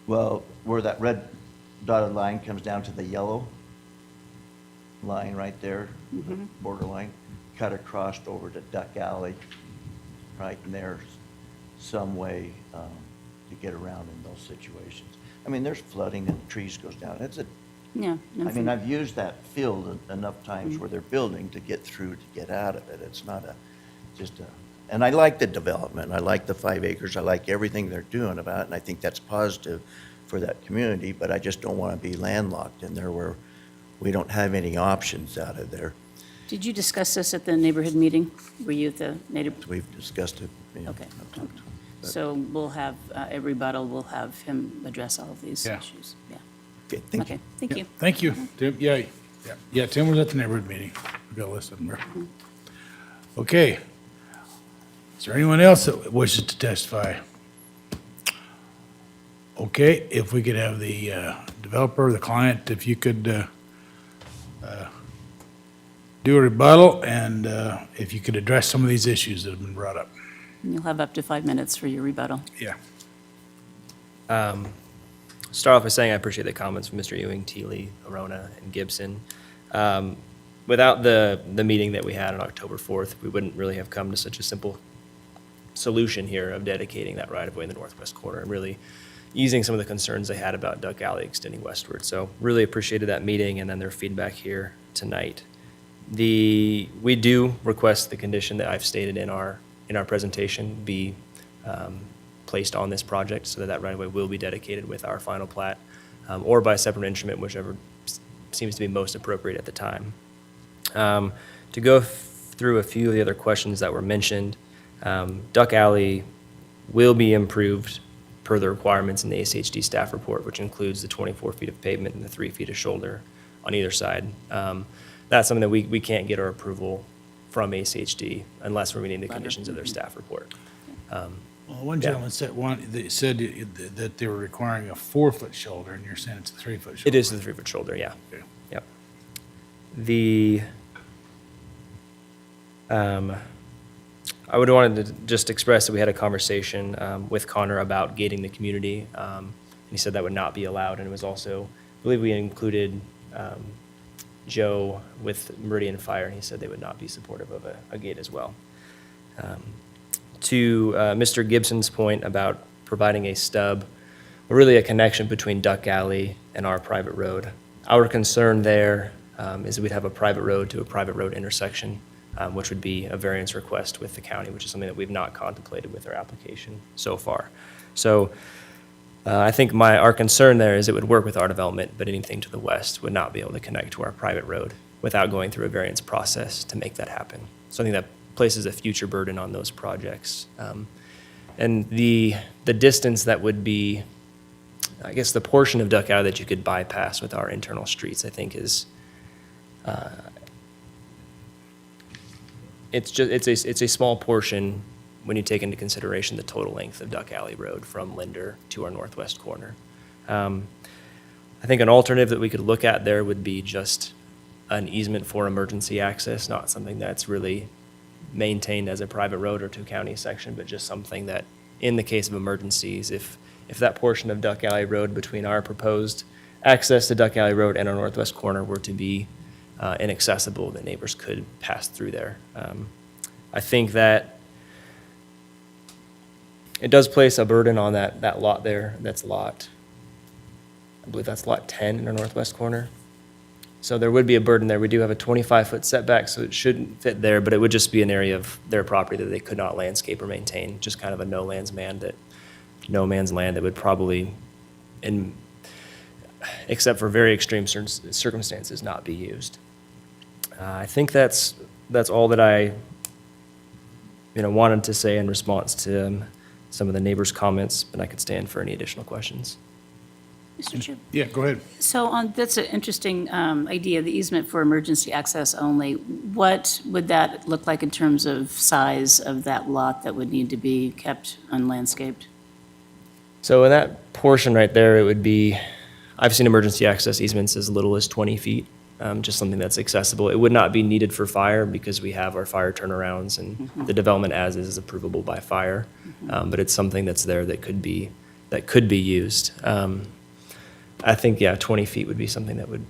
Well, where that red dotted line comes down to the yellow line right there, the borderline, cut across over to Duck Alley, right, and there's some way to get around in those situations. I mean, there's flooding and the trees goes down. Yeah. I mean, I've used that field enough times where they're building to get through, to get out of it. It's not and I like the development. I like the 5 acres. I like everything they're doing about it, and I think that's positive for that community, but I just don't want to be landlocked in there where we don't have any options out of there. Did you discuss this at the neighborhood meeting? Were you at the neighborhood? We've discussed it. Okay. I've talked to them. But- So we'll have a rebuttal, we'll have him address all of these Yeah. issues. Yeah. Okay, thank you. Okay, thank you. Thank you, Tim. Yeah, Tim was at the neighborhood meeting. We got a list of them there. Okay. Is there anyone else that wishes to testify? Okay, if we could have the developer, the client, if you could do a rebuttal, and if you could address some of these issues that have been brought up. You'll have up to 5 minutes for your rebuttal. Yeah. Start off by saying I appreciate the comments from Mr. Ewing, Teely, Arona, and Gibson. Without the meeting that we had on October 4th, we wouldn't really have come to such a simple solution here of dedicating that right-of-way in the northwest corner and really easing some of the concerns they had about Duck Alley extending westward. So really appreciated that meeting and then their feedback here tonight. We do request the condition that I've stated in our presentation be placed on this project so that right-of-way will be dedicated with our final plat or by separate instrument, whichever seems to be most appropriate at the time. To go through a few of the other questions that were mentioned, Duck Alley will be improved per the requirements in the ACHD staff report, which includes the 24 feet of pavement and the 3 feet of shoulder on either side. That's something that we can't get our approval from ACHD unless we're meeting the conditions of their staff report. Well, one gentleman said that they were requiring a 4-foot shoulder, and you're saying it's a 3-foot shoulder. It is the 3-foot shoulder, yeah. Okay. Yep. I would want to just express that we had a conversation with Connor about gating the community. And he said that would not be allowed, and it was also, I believe we included Joe with Meridian Fire, and he said they would not be supportive of a gate as well. To Mr. Gibson's point about providing a stub, or really a connection between Duck Alley and our private road. Our concern there is that we'd have a private road to a private road intersection, which would be a variance request with the county, which is something that we've not contemplated with our application so far. So I think our concern there is it would work with our development, but anything to the west would not be able to connect to our private road without going through a variance process to make that happen. So I think that places a future burden on those projects. And the distance that would be, I guess, the portion of Duck Alley that you could bypass with our internal streets, I think is, it's a small portion when you take into consideration the total length of Duck Alley Road from Linder to our northwest corner. I think an alternative that we could look at there would be just an easement for emergency access, not something that's really maintained as a private road or to county section, but just something that, in the case of emergencies, if that portion of Duck Alley Road between our proposed access to Duck Alley Road and our northwest corner were to be inaccessible, that neighbors could pass through there. I think that it does place a burden on that lot there. That's I believe that's lot 10 in our northwest corner. So there would be a burden there. We do have a 25-foot setback, so it shouldn't fit there, but it would just be an area of their property that they could not landscape or maintain, just kind of a no man's land that would probably, except for very extreme circumstances, not be used. I think that's all that I wanted to say in response to some of the neighbors' comments, but I could stand for any additional questions. Mr. Chair. Yeah, go ahead. So that's an interesting idea, the easement for emergency access only. What would that look like in terms of size of that lot that would need to be kept unlandscaped? So in that portion right there, it would be, I've seen emergency access easements as little as 20 feet, just something that's accessible. It would not be needed for fire because we have our fire turnarounds and the development as is approvable by fire. But it's something that's there that could be used. I think, 20 feet would be something that would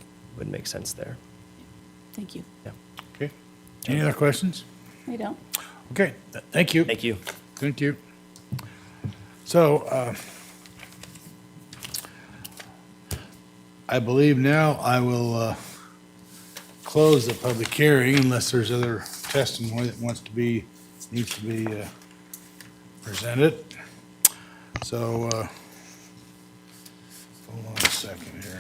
make sense there. Thank you. Yeah. Okay. Any other questions? I don't. Okay, thank you. Thank you. Thank you. So, I believe now I will close the public hearing unless there's other testimony that needs to be presented. So, hold on a second here.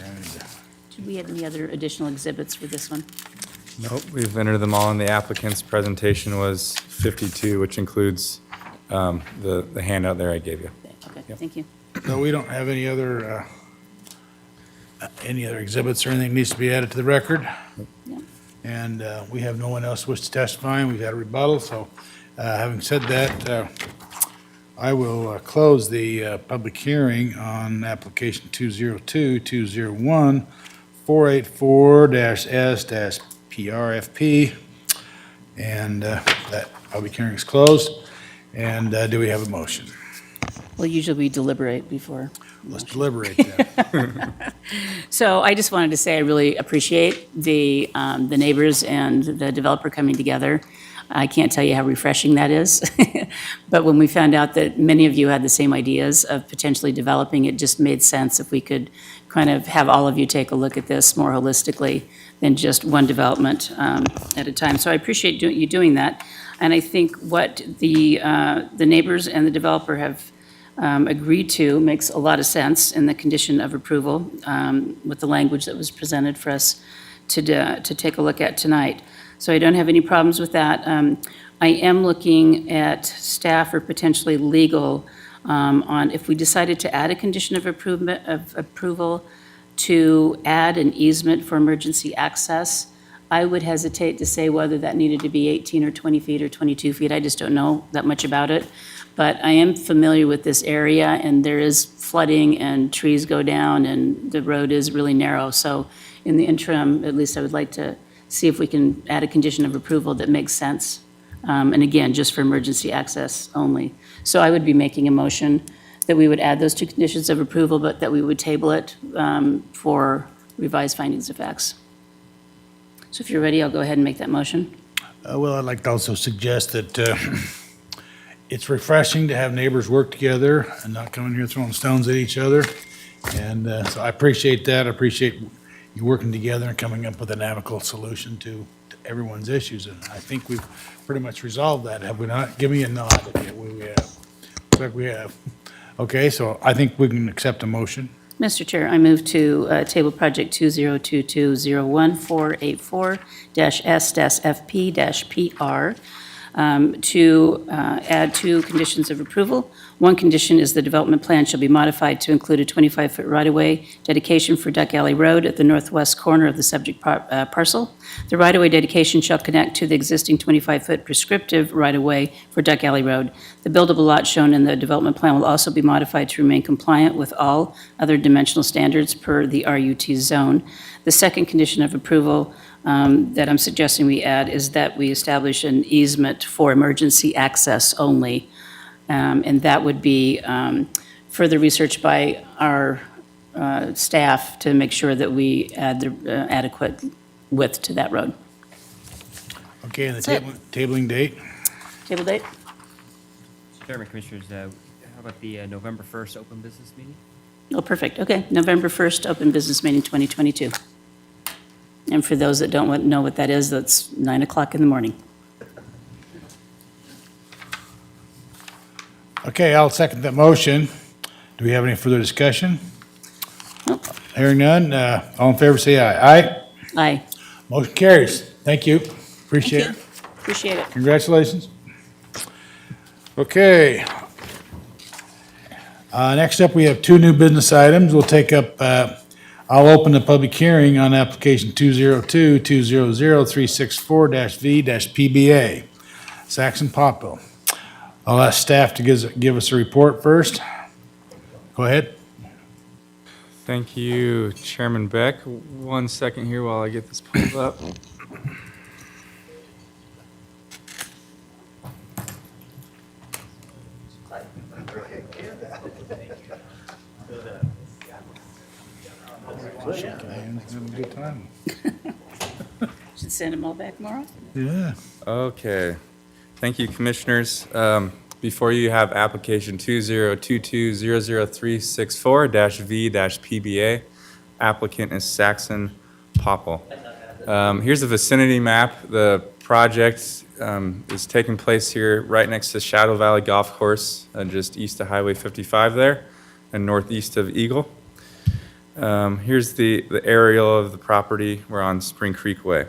Did we have any other additional exhibits for this one? Nope, we've entered them all, and the applicant's presentation was 52, which includes the handout there I gave you. Okay, thank you. So we don't have any other exhibits or anything needs to be added to the record? No. And we have no one else wish to testify, and we've had a rebuttal, so having said that, I will close the public hearing on application 202-201-484-S-PRFP, and that public hearing is closed. And do we have a motion? Well, usually we deliberate before. Let's deliberate then. So I just wanted to say I really appreciate the neighbors and the developer coming together. I can't tell you how refreshing that is. But when we found out that many of you had the same ideas of potentially developing, it just made sense if we could kind of have all of you take a look at this more holistically than just one development at a time. So I appreciate you doing that. And I think what the neighbors and the developer have agreed to makes a lot of sense in the condition of approval with the language that was presented for us to take a look at tonight. So I don't have any problems with that. I am looking at staff or potentially legal on if we decided to add a condition of approval to add an easement for emergency access. I would hesitate to say whether that needed to be 18 or 20 feet or 22 feet. I just don't know that much about it. But I am familiar with this area, and there is flooding, and trees go down, and the road is really narrow. So in the interim, at least I would like to see if we can add a condition of approval that makes sense. And again, just for emergency access only. So I would be making a motion that we would add those two conditions of approval, but that we would table it for revised findings of facts. So if you're ready, I'll go ahead and make that motion. Well, I'd like to also suggest that it's refreshing to have neighbors work together and not come in here throwing stones at each other. And so I appreciate that. I appreciate you working together and coming up with an amicable solution to everyone's issues. And I think we've pretty much resolved that, have we not? Give me a nod if we have. Looks like we have. Okay, so I think we can accept a motion. Mr. Chair, I move to table project 2022-01484-S-FP-PR to add two conditions of approval. One condition is the development plan shall be modified to include a 25-foot right-of-way dedication for Duck Alley Road at the northwest corner of the subject parcel. The right-of-way dedication shall connect to the existing 25-foot prescriptive right-of-way for Duck Alley Road. The buildable lot shown in the development plan will also be modified to remain compliant with all other dimensional standards per the RUT zone. The second condition of approval that I'm suggesting we add is that we establish an easement for emergency access only. And that would be further research by our staff to make sure that we add the adequate width to that road. Okay, and the That's it. tabling date? Table date? Chairman, Commissioners, how about the November 1st open business meeting? Oh, perfect. Okay, November 1st, open business meeting 2022. And for those that don't know what that is, that's 9 o'clock in the morning. Okay, I'll second that motion. Do we have any further discussion? Nope. Hearing none, all in favor say aye. Aye? Aye. Motion carries. Thank you. Appreciate it. Appreciate it. Congratulations. Okay. Next up, we have two new business items. We'll take up, I'll open the public hearing on application 202-200-364-V-PBA, Saxon Popple. I'll ask staff to give us a report first. Go ahead. Thank you, Chairman Beck. 1 second here while I get this pulled up. Shaking hands, having a good time. Should send them all back more often. Yeah. Okay. Thank you, Commissioners. Before you have application 2022-00364-V-PBA. Applicant is Saxon Popple. Here's a vicinity map. The project is taking place here right next to Shadow Valley Golf Course, just east of Highway 55 there, and northeast of Eagle. Here's the aerial of the property. We're on Spring Creek Way.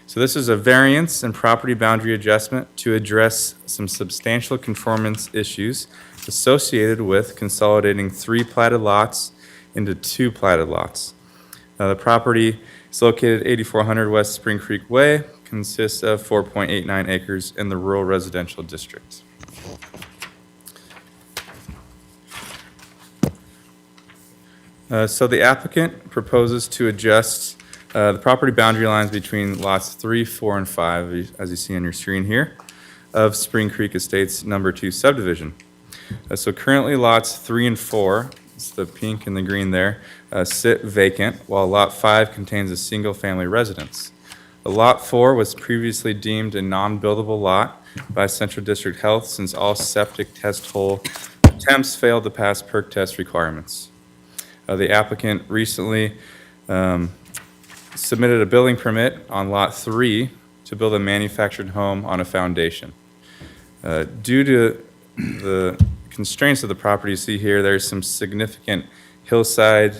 So this is a variance and property boundary adjustment to address some substantial conformance issues associated with consolidating 3 platted lots into 2 platted lots. The property is located at 8400 West Spring Creek Way, consists of 4.89 acres in the rural residential district. So the applicant proposes to adjust the property boundary lines between lots 3, 4, and 5, as you see on your screen here, of Spring Creek Estates number 2 subdivision. So currently lots 3 and 4, it's the pink and the green there, sit vacant, while lot 5 contains a single-family residence. Lot 4 was previously deemed a non-buildable lot by Central District Health since all septic test hole attempts failed to pass perk test requirements. The applicant recently submitted a building permit on Lot 3 to build a manufactured home on a foundation. Due to the constraints of the property you see here, there's some significant hillside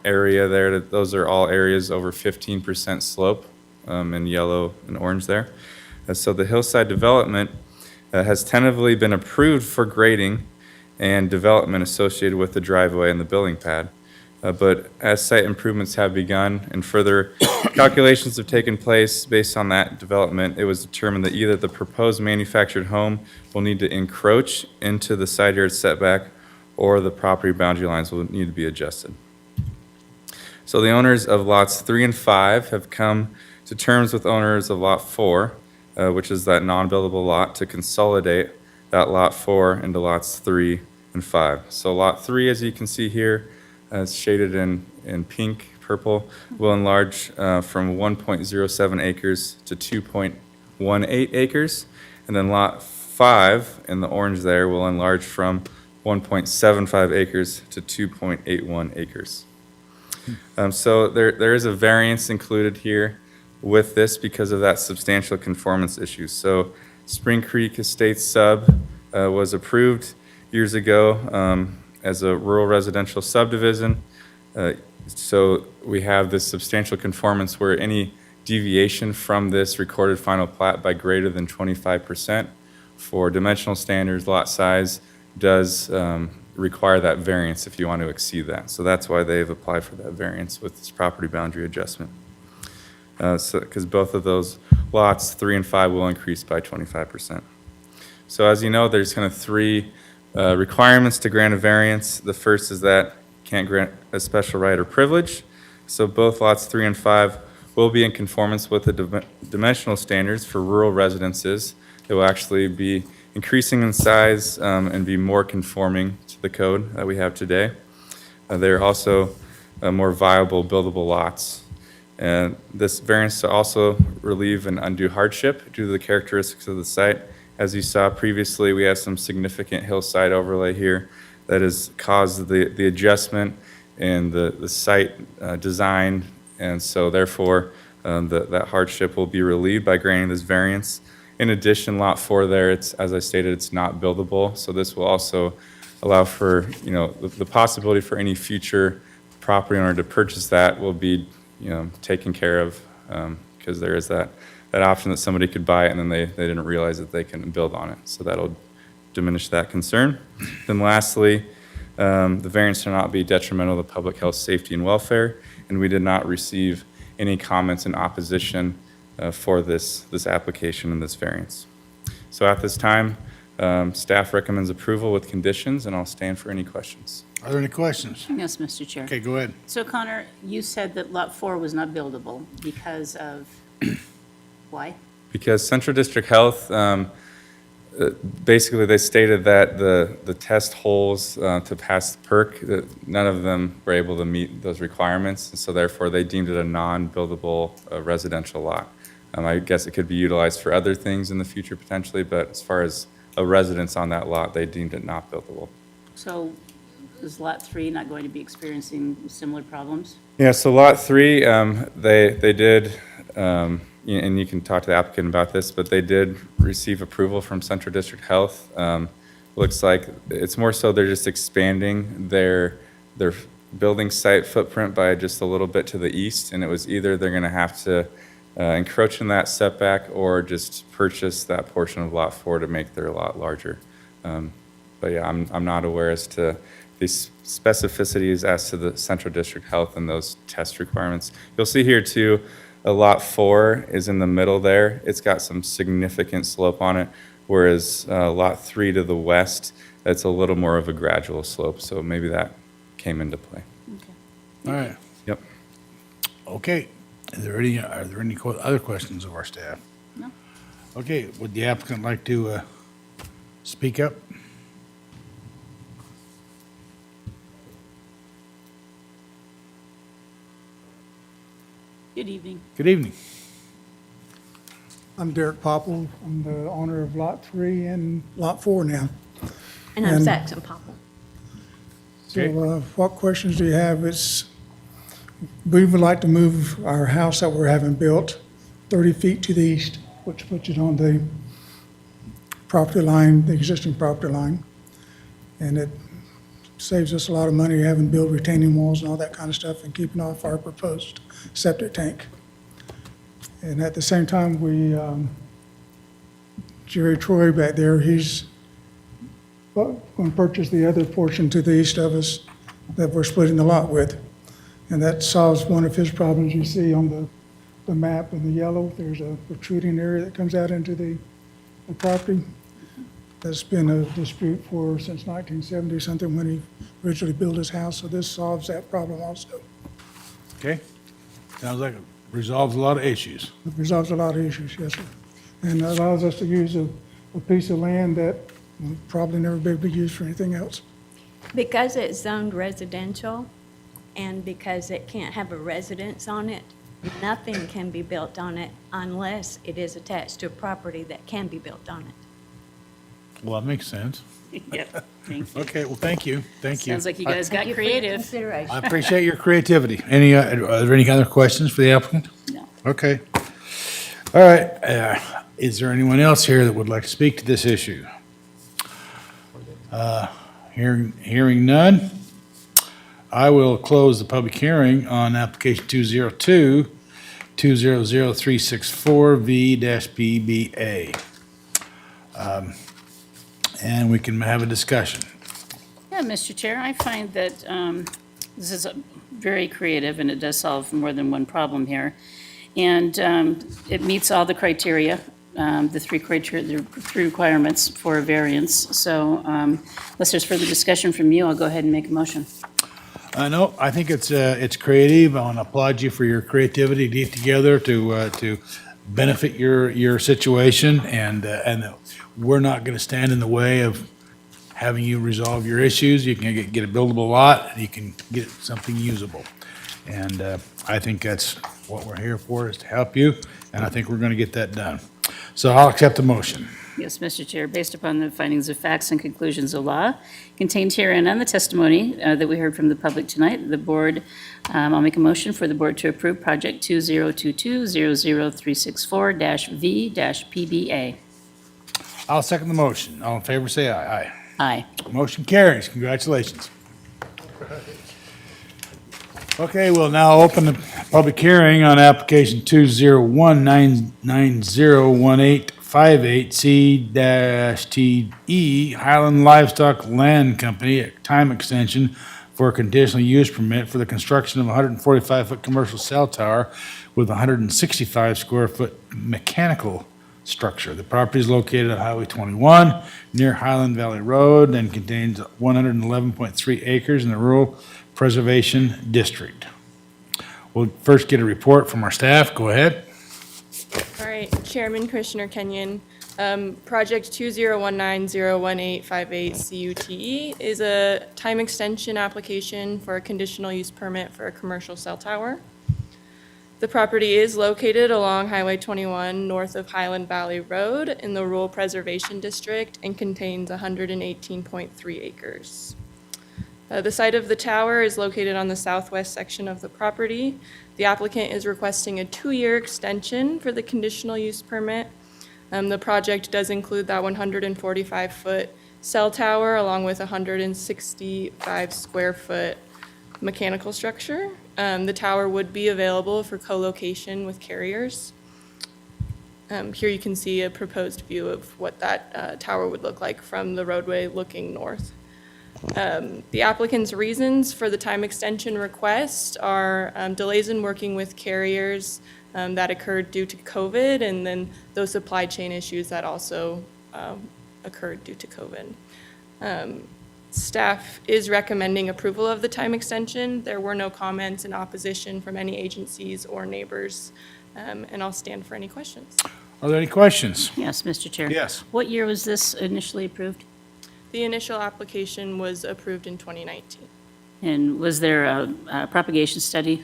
area there. Those are all areas over 15% slope in yellow and orange there. So the hillside development has tentatively been approved for grading and development associated with the driveway and the building pad. But as site improvements have begun and further calculations have taken place based on that development, it was determined that either the proposed manufactured home will need to encroach into the side yard setback or the property boundary lines will need to be adjusted. So the owners of lots 3 and 5 have come to terms with owners of lot 4, which is that non-buildable lot, to consolidate that lot 4 into lots 3 and 5. So lot 3, as you can see here, it's shaded in pink, purple, will enlarge from 1.07 acres to 2.18 acres. And then lot 5 in the orange there will enlarge from 1.75 acres to 2.81 acres. So there is a variance included here with this because of that substantial conformance issue. So Spring Creek Estates sub was approved years ago as a rural residential subdivision. So we have this substantial conformance where any deviation from this recorded final plat by greater than 25% for dimensional standards, lot size, does require that variance if you want to exceed that. So that's why they've applied for that variance with this property boundary adjustment. Because both of those lots, 3 and 5, will increase by 25%. So as you know, there's kind of 3 requirements to grant a variance. The first is that you can't grant a special right or privilege. So both lots 3 and 5 will be in conformance with the dimensional standards for rural residences. It will actually be increasing in size and be more conforming to the code that we have today. They're also more viable buildable lots. And this variance to also relieve an undue hardship due to the characteristics of the site. As you saw previously, we have some significant hillside overlay here that has caused the adjustment in the site design, and so therefore that hardship will be relieved by granting this variance. In addition, lot 4 there, it's, as I stated, it's not buildable, so this will also allow for, you know, the possibility for any future property owner to purchase that will be, you know, taken care of, because there is that option that somebody could buy it and then they didn't realize that they couldn't build on it. So that'll diminish that concern. Then lastly, the variance will not be detrimental to public health, safety, and welfare, and we did not receive any comments in opposition for this application and this variance. So at this time, staff recommends approval with conditions, and I'll stand for any questions. Are there any questions? Yes, Mr. Chair. Okay, go ahead. So Connor, you said that Lot 4 was not buildable because of, why? Because Central District Health, basically they stated that the test holes to pass the perk, that none of them were able to meet those requirements, and so therefore they deemed it a non-buildable residential lot. I guess it could be utilized for other things in the future potentially, but as far as a residence on that lot, they deemed it not buildable. So is Lot 3 not going to be experiencing similar problems? Yeah, so Lot 3, they did, and you can talk to the applicant about this, but they did receive approval from Central District Health. Looks like it's more so they're just expanding their building site footprint by just a little bit to the east, and it was either they're going to have to encroach in that setback or just purchase that portion of Lot 4 to make their lot larger. But yeah, I'm not aware as to the specificities as to the Central District Health and those test requirements. You'll see here too, Lot 4 is in the middle there. It's got some significant slope on it, whereas Lot 3 to the west, it's a little more of a gradual slope, so maybe that came into play. All right. Yep. Okay. Are there any other questions of our staff? No. Okay, would the applicant like to speak up? Good evening. Good evening. I'm Derek Popple. I'm the owner of Lot 3 and Lot 4 now. And I'm And- Saxon Popple. So what questions do you have? We would like to move our house that we're having built 30 feet to the east, which puts it on the property line, the existing property line. And it saves us a lot of money having built retaining walls and all that kind of stuff and keeping off our proposed septic tank. And at the same time, Jerry Troy back there, he's going to purchase the other portion to the east of us that we're splitting the lot with. And that solves one of his problems. You see on the map in the yellow, there's a protruding area that comes out into the property. That's been a dispute since 1970 something when he originally built his house, so this solves that problem also. Okay? Sounds like it resolves a lot of issues. It resolves a lot of issues, yes, sir. And allows us to use a piece of land that will probably never be able to use for anything else. Because it's zoned residential and because it can't have a residence on it, nothing can be built on it unless it is attached to a property that can be built on it. Well, that makes sense. Yep, thank you. Okay, well, thank you, thank you. Sounds like you guys Thank got you for your creative. consideration. I appreciate your creativity. Are there any other questions for the applicant? No. Okay. All right, is there anyone else here that would like to speak to this issue? Hearing none, I will close the public hearing on application 202-200364V-PBA. And we can have a discussion. Yeah, Mr. Chair, I find that this is very creative, and it does solve more than one problem here. And it meets all the criteria, the three requirements for a variance. So unless there's further discussion from you, I'll go ahead and make a motion. No, I think it's creative. I want to applaud you for your creativity to get together to benefit your situation, and we're not going to stand in the way of having you resolve your issues. You can get a buildable lot, and you can get something usable. And I think that's what we're here for, is to help you, and I think we're going to get that done. So I'll accept the motion. Yes, Mr. Chair, based upon the findings of facts and conclusions of law contained herein and the testimony that we heard from the public tonight, the board, I'll make a motion for the board to approve project 2022-00364-V-PBA. I'll second the motion. All in favor, say aye. Aye. Aye. Motion carries. Congratulations. Okay, we'll now open the public hearing on application 201-901858C-TE Highland Livestock Land Company, a time extension for a conditional use permit for the construction of a 145-foot commercial cell tower with a 165 square foot mechanical structure. The property is located at Highway 21 near Highland Valley Road and contains 111.3 acres in the Rural Preservation District. We'll first get a report from our staff. Go ahead. All right, Chairman, Commissioner Kenyon. Project 201901858CUTE is a time extension application for a conditional use permit for a commercial cell tower. The property is located along Highway 21 north of Highland Valley Road in the Rural Preservation District and contains 118.3 acres. The site of the tower is located on the southwest section of the property. The applicant is requesting a 2-year extension for the conditional use permit. The project does include that 145-foot cell tower along with a 165 square foot mechanical structure. The tower would be available for co-location with carriers. Here you can see a proposed view of what that tower would look like from the roadway looking north. The applicant's reasons for the time extension request are delays in working with carriers that occurred due to COVID, and then those supply chain issues that also occurred due to COVID. Staff is recommending approval of the time extension. There were no comments in opposition from any agencies or neighbors, and I'll stand for any questions. Are there any questions? Yes, Mr. Chair. Yes. What year was this initially approved? The initial application was approved in 2019. And was there a propagation study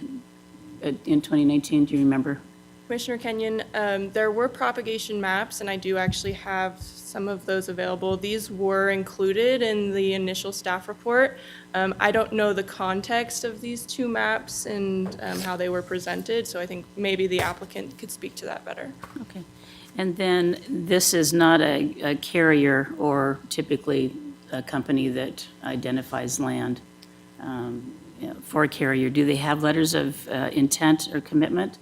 in 2019? Do you remember? Commissioner Kenyon, there were propagation maps, and I do actually have some of those available. These were included in the initial staff report. I don't know the context of these two maps and how they were presented, so I think maybe the applicant could speak to that better. Okay. And then this is not a carrier or typically a company that identifies land for a carrier. Do they have letters of intent or commitment?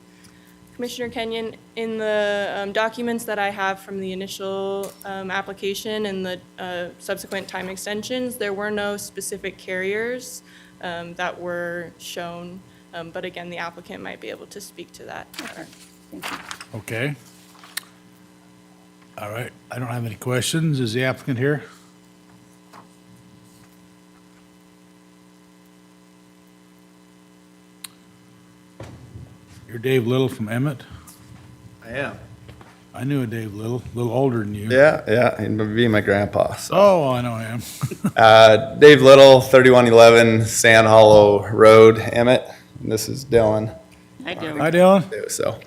Commissioner Kenyon, in the documents that I have from the initial application and the subsequent time extensions, there were no specific carriers that were shown. But again, the applicant might be able to speak to that better. Okay. All right, I don't have any questions. Is the applicant here? You're Dave Little from Emmett? I am. I knew a Dave Little, a little older than you. Yeah, and being my grandpa. So. Oh, I know him. Dave Little, 3111 Sand Hollow Road, Emmett. And this is Dylan. Hi, Dylan. Hi, Dylan. So,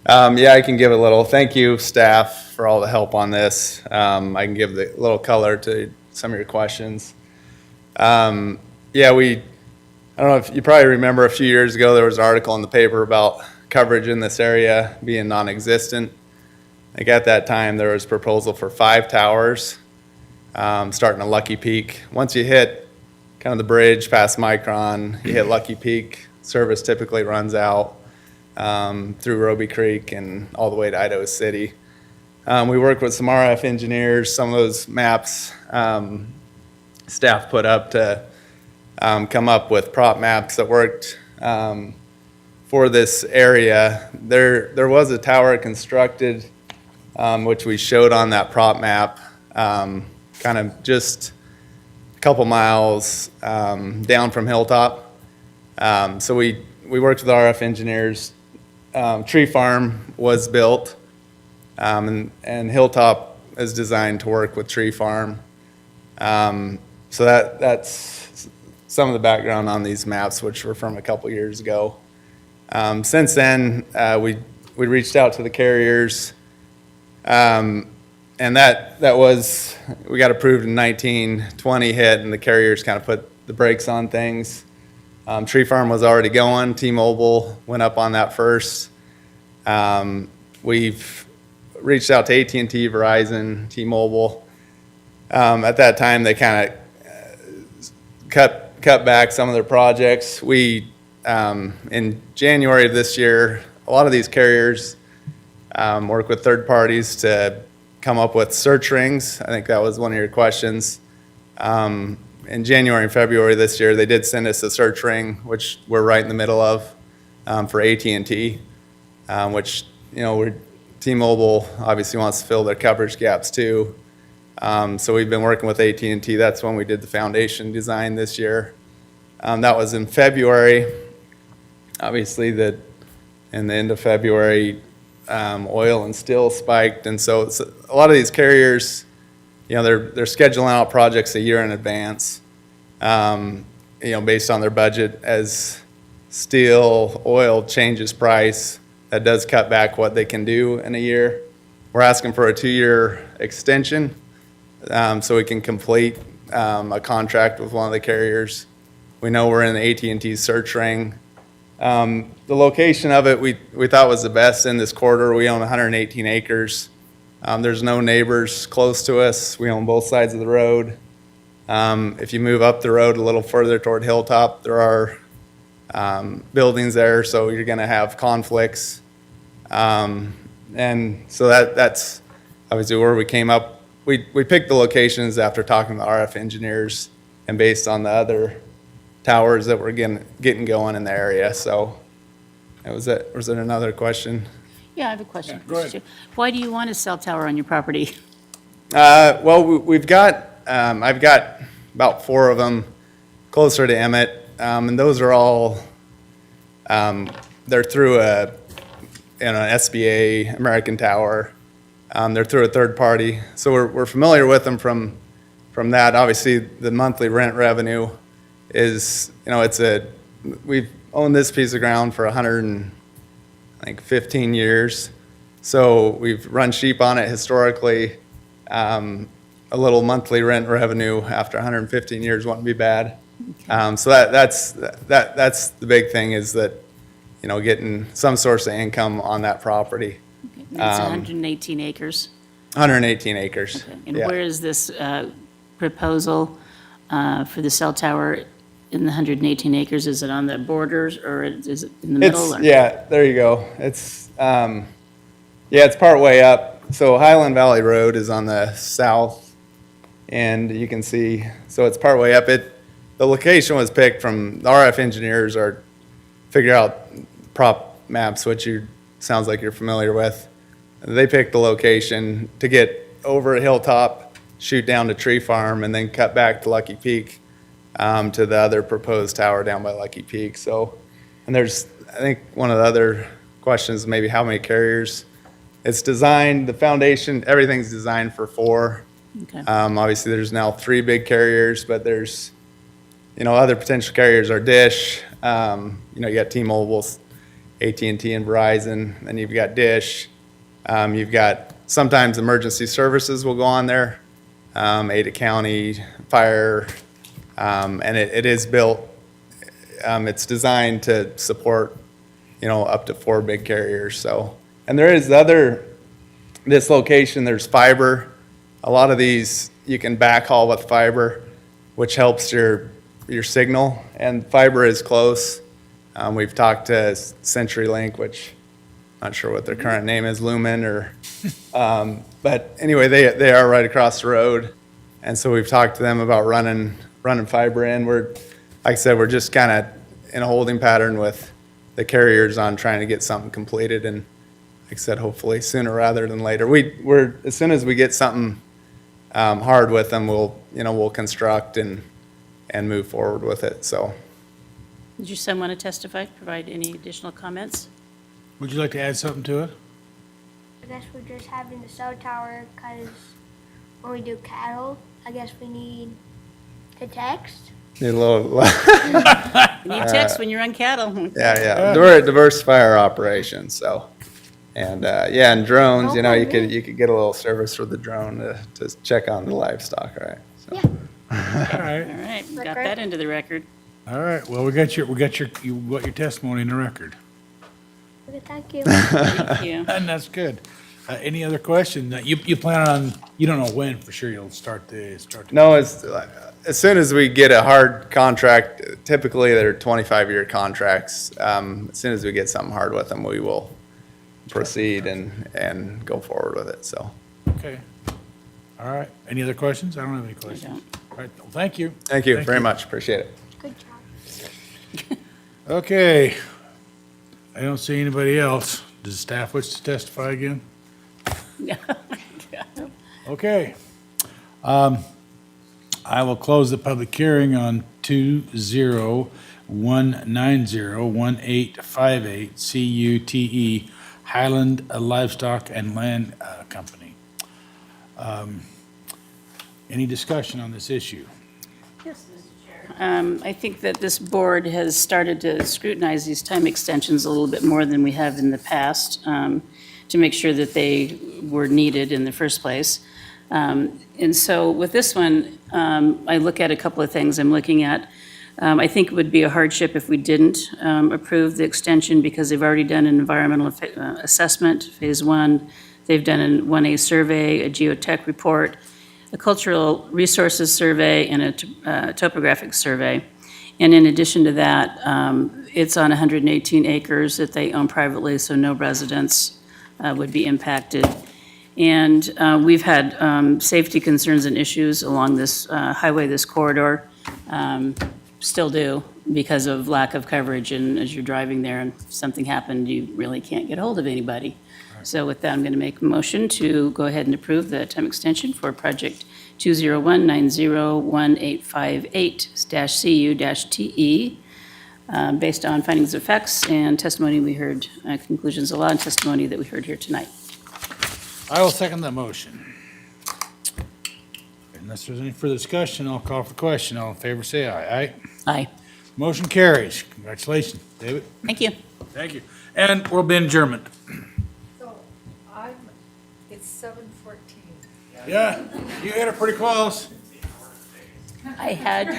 yeah, I can give a little thank you, staff, for all the help on this. I can give the little color to some of your questions. Yeah, I don't know if you probably remember a few years ago, there was an article in the paper about coverage in this area being non-existent. Like at that time, there was a proposal for 5 towers, starting at Lucky Peak. Once you hit kind of the bridge past Micron, you hit Lucky Peak, service typically runs out through Roby Creek and all the way to Idaho City. We worked with some RF engineers, some of those maps staff put up to come up with prop maps that worked for this area. There was a tower constructed, which we showed on that prop map, kind of just a couple miles down from Hilltop. So we worked with RF engineers. Tree Farm was built, and Hilltop is designed to work with Tree Farm. So that's some of the background on these maps, which were from a couple years ago. Since then, we reached out to the carriers, and that was, we got approved in 1920 hit, and the carriers kind of put the brakes on things. Tree Farm was already going. T-Mobile went up on that first. We've reached out to AT&T, Verizon, T-Mobile. At that time, they kind of cut back some of their projects. We, in January of this year, a lot of these carriers work with third parties to come up with search rings. I think that was one of your questions. In January and February this year, they did send us a search ring, which we're right in the middle of for AT&T, which, T-Mobile obviously wants to fill their coverage gaps too. So we've been working with AT&T. That's when we did the foundation design this year. That was in February. Obviously, in the end of February, oil and steel spiked, and so a lot of these carriers, they're scheduling out projects a year in advance, based on their budget. As steel, oil changes price, that does cut back what they can do in a year. We're asking for a 2-year extension, so we can complete a contract with one of the carriers. We know we're in the AT&T search ring. The location of it, we thought was the best in this corridor. We own 118 acres. There's no neighbors close to us. We own both sides of the road. If you move up the road a little further toward Hilltop, there are buildings there, so you're going to have conflicts. And so that's obviously where we came up. We picked the locations after talking to RF engineers and based on the other towers that were getting going in the area. So was there another question? Yeah, I have a question. Yeah, go ahead. Mr. Chair. Why do you want a cell tower on your property? Well, we've got, I've got about 4 of them closer to Emmett, and those are all, they're through an SBA, American Tower. They're through a third party. So we're familiar with them from that. Obviously, the monthly rent revenue is, we've owned this piece of ground for 115 years. So we've run sheep on it historically. A little monthly rent revenue after 115 years wouldn't be bad. So that's the big thing, is that, getting some source of income on that property. Okay. It's 118 acres. 118 acres. Okay. And Yeah. where is this proposal for the cell tower in the 118 acres? Is it on the borders, or is it in the middle? Yeah, there you go. It's it's part way up. So Highland Valley Road is on the south, and you can see, so it's part way up. The location was picked from, the RF engineers are figure out prop maps, which sounds like you're familiar with. They picked the location to get over a hilltop, shoot down to Tree Farm, and then cut back to Lucky Peak, to the other proposed tower down by Lucky Peak. So, and there's, I think one of the other questions, maybe how many carriers. It's designed, the foundation, everything's designed for 4. Okay. Obviously, there's now 3 big carriers, but there's, other potential carriers are Dish. You got T-Mobile, AT&T, and Verizon. Then you've got Dish. You've got sometimes emergency services will go on there, Ada County, fire, and it is built. It's designed to support, up to 4 big carriers. So, and there is this location. There's fiber. A lot of these you can backhaul with fiber, which helps your signal. And fiber is close. We've talked to CenturyLink, which I'm not sure what their current name is, Lumen or, but anyway, they are right across the road. And so we've talked to them about running fiber in. Like I said, we're just kind of in a holding pattern with the carriers on trying to get something completed. And like I said, hopefully sooner rather than later. We're as soon as we get something hard with them, we'll construct and move forward with it. So. Did your son want to testify, provide any additional comments? Would you like to add something to it? I guess we're just having the cell tower because when we do cattle, I guess we need to text. Need a little. You need text when you're on cattle. Yeah. Diversify our operations. So, and and drones. You could get a little service for the drone to check on the livestock, right? So. Yeah. All right. All right, got that into the record. All right. Well, we got your testimony in the record. Okay, thank you. Thank you. And that's good. Any other question? You plan on, you don't know when for sure you'll start the. No, it's as soon as we get a hard contract. Typically, they're 25-year contracts. As soon as we get something hard with them, we will proceed and go forward with it. So. Okay. All right. Any other questions? I don't have any questions. All right. Well, thank you. Thank you very much. Appreciate it. Good job. Okay. I don't see anybody else. Does staff wish to testify again? Okay. I will close the public hearing on 201901858 CUTE Highland Livestock and Land Company. Any discussion on this issue? Yes, Mr. Chair. I think that this board has started to scrutinize these time extensions a little bit more than we have in the past, to make sure that they were needed in the first place. And so with this one, I look at a couple of things I'm looking at. I think it would be a hardship if we didn't approve the extension because they've already done an environmental assessment, phase 1. They've done a 1A survey, a geotech report, a cultural resources survey, and a topographic survey. And in addition to that, it's on 118 acres that they own privately, so no residents would be impacted. And we've had safety concerns and issues along this highway, this corridor, still do because of lack of coverage. And as you're driving there and if something happened, you really can't get hold of anybody. So with that, I'm going to make a motion to go ahead and approve the time extension for project 201901858-CU-TE, based on findings of facts and testimony we heard, conclusions of law and testimony that we heard here tonight. I will second that motion. Unless there's any further discussion, I'll call for the question. All in favor, say aye. Aye. Aye. Motion carries. Congratulations, David. Thank you. Thank you. And we'll be adjournment. So it's 7:14. Yeah, you hit it pretty close. I had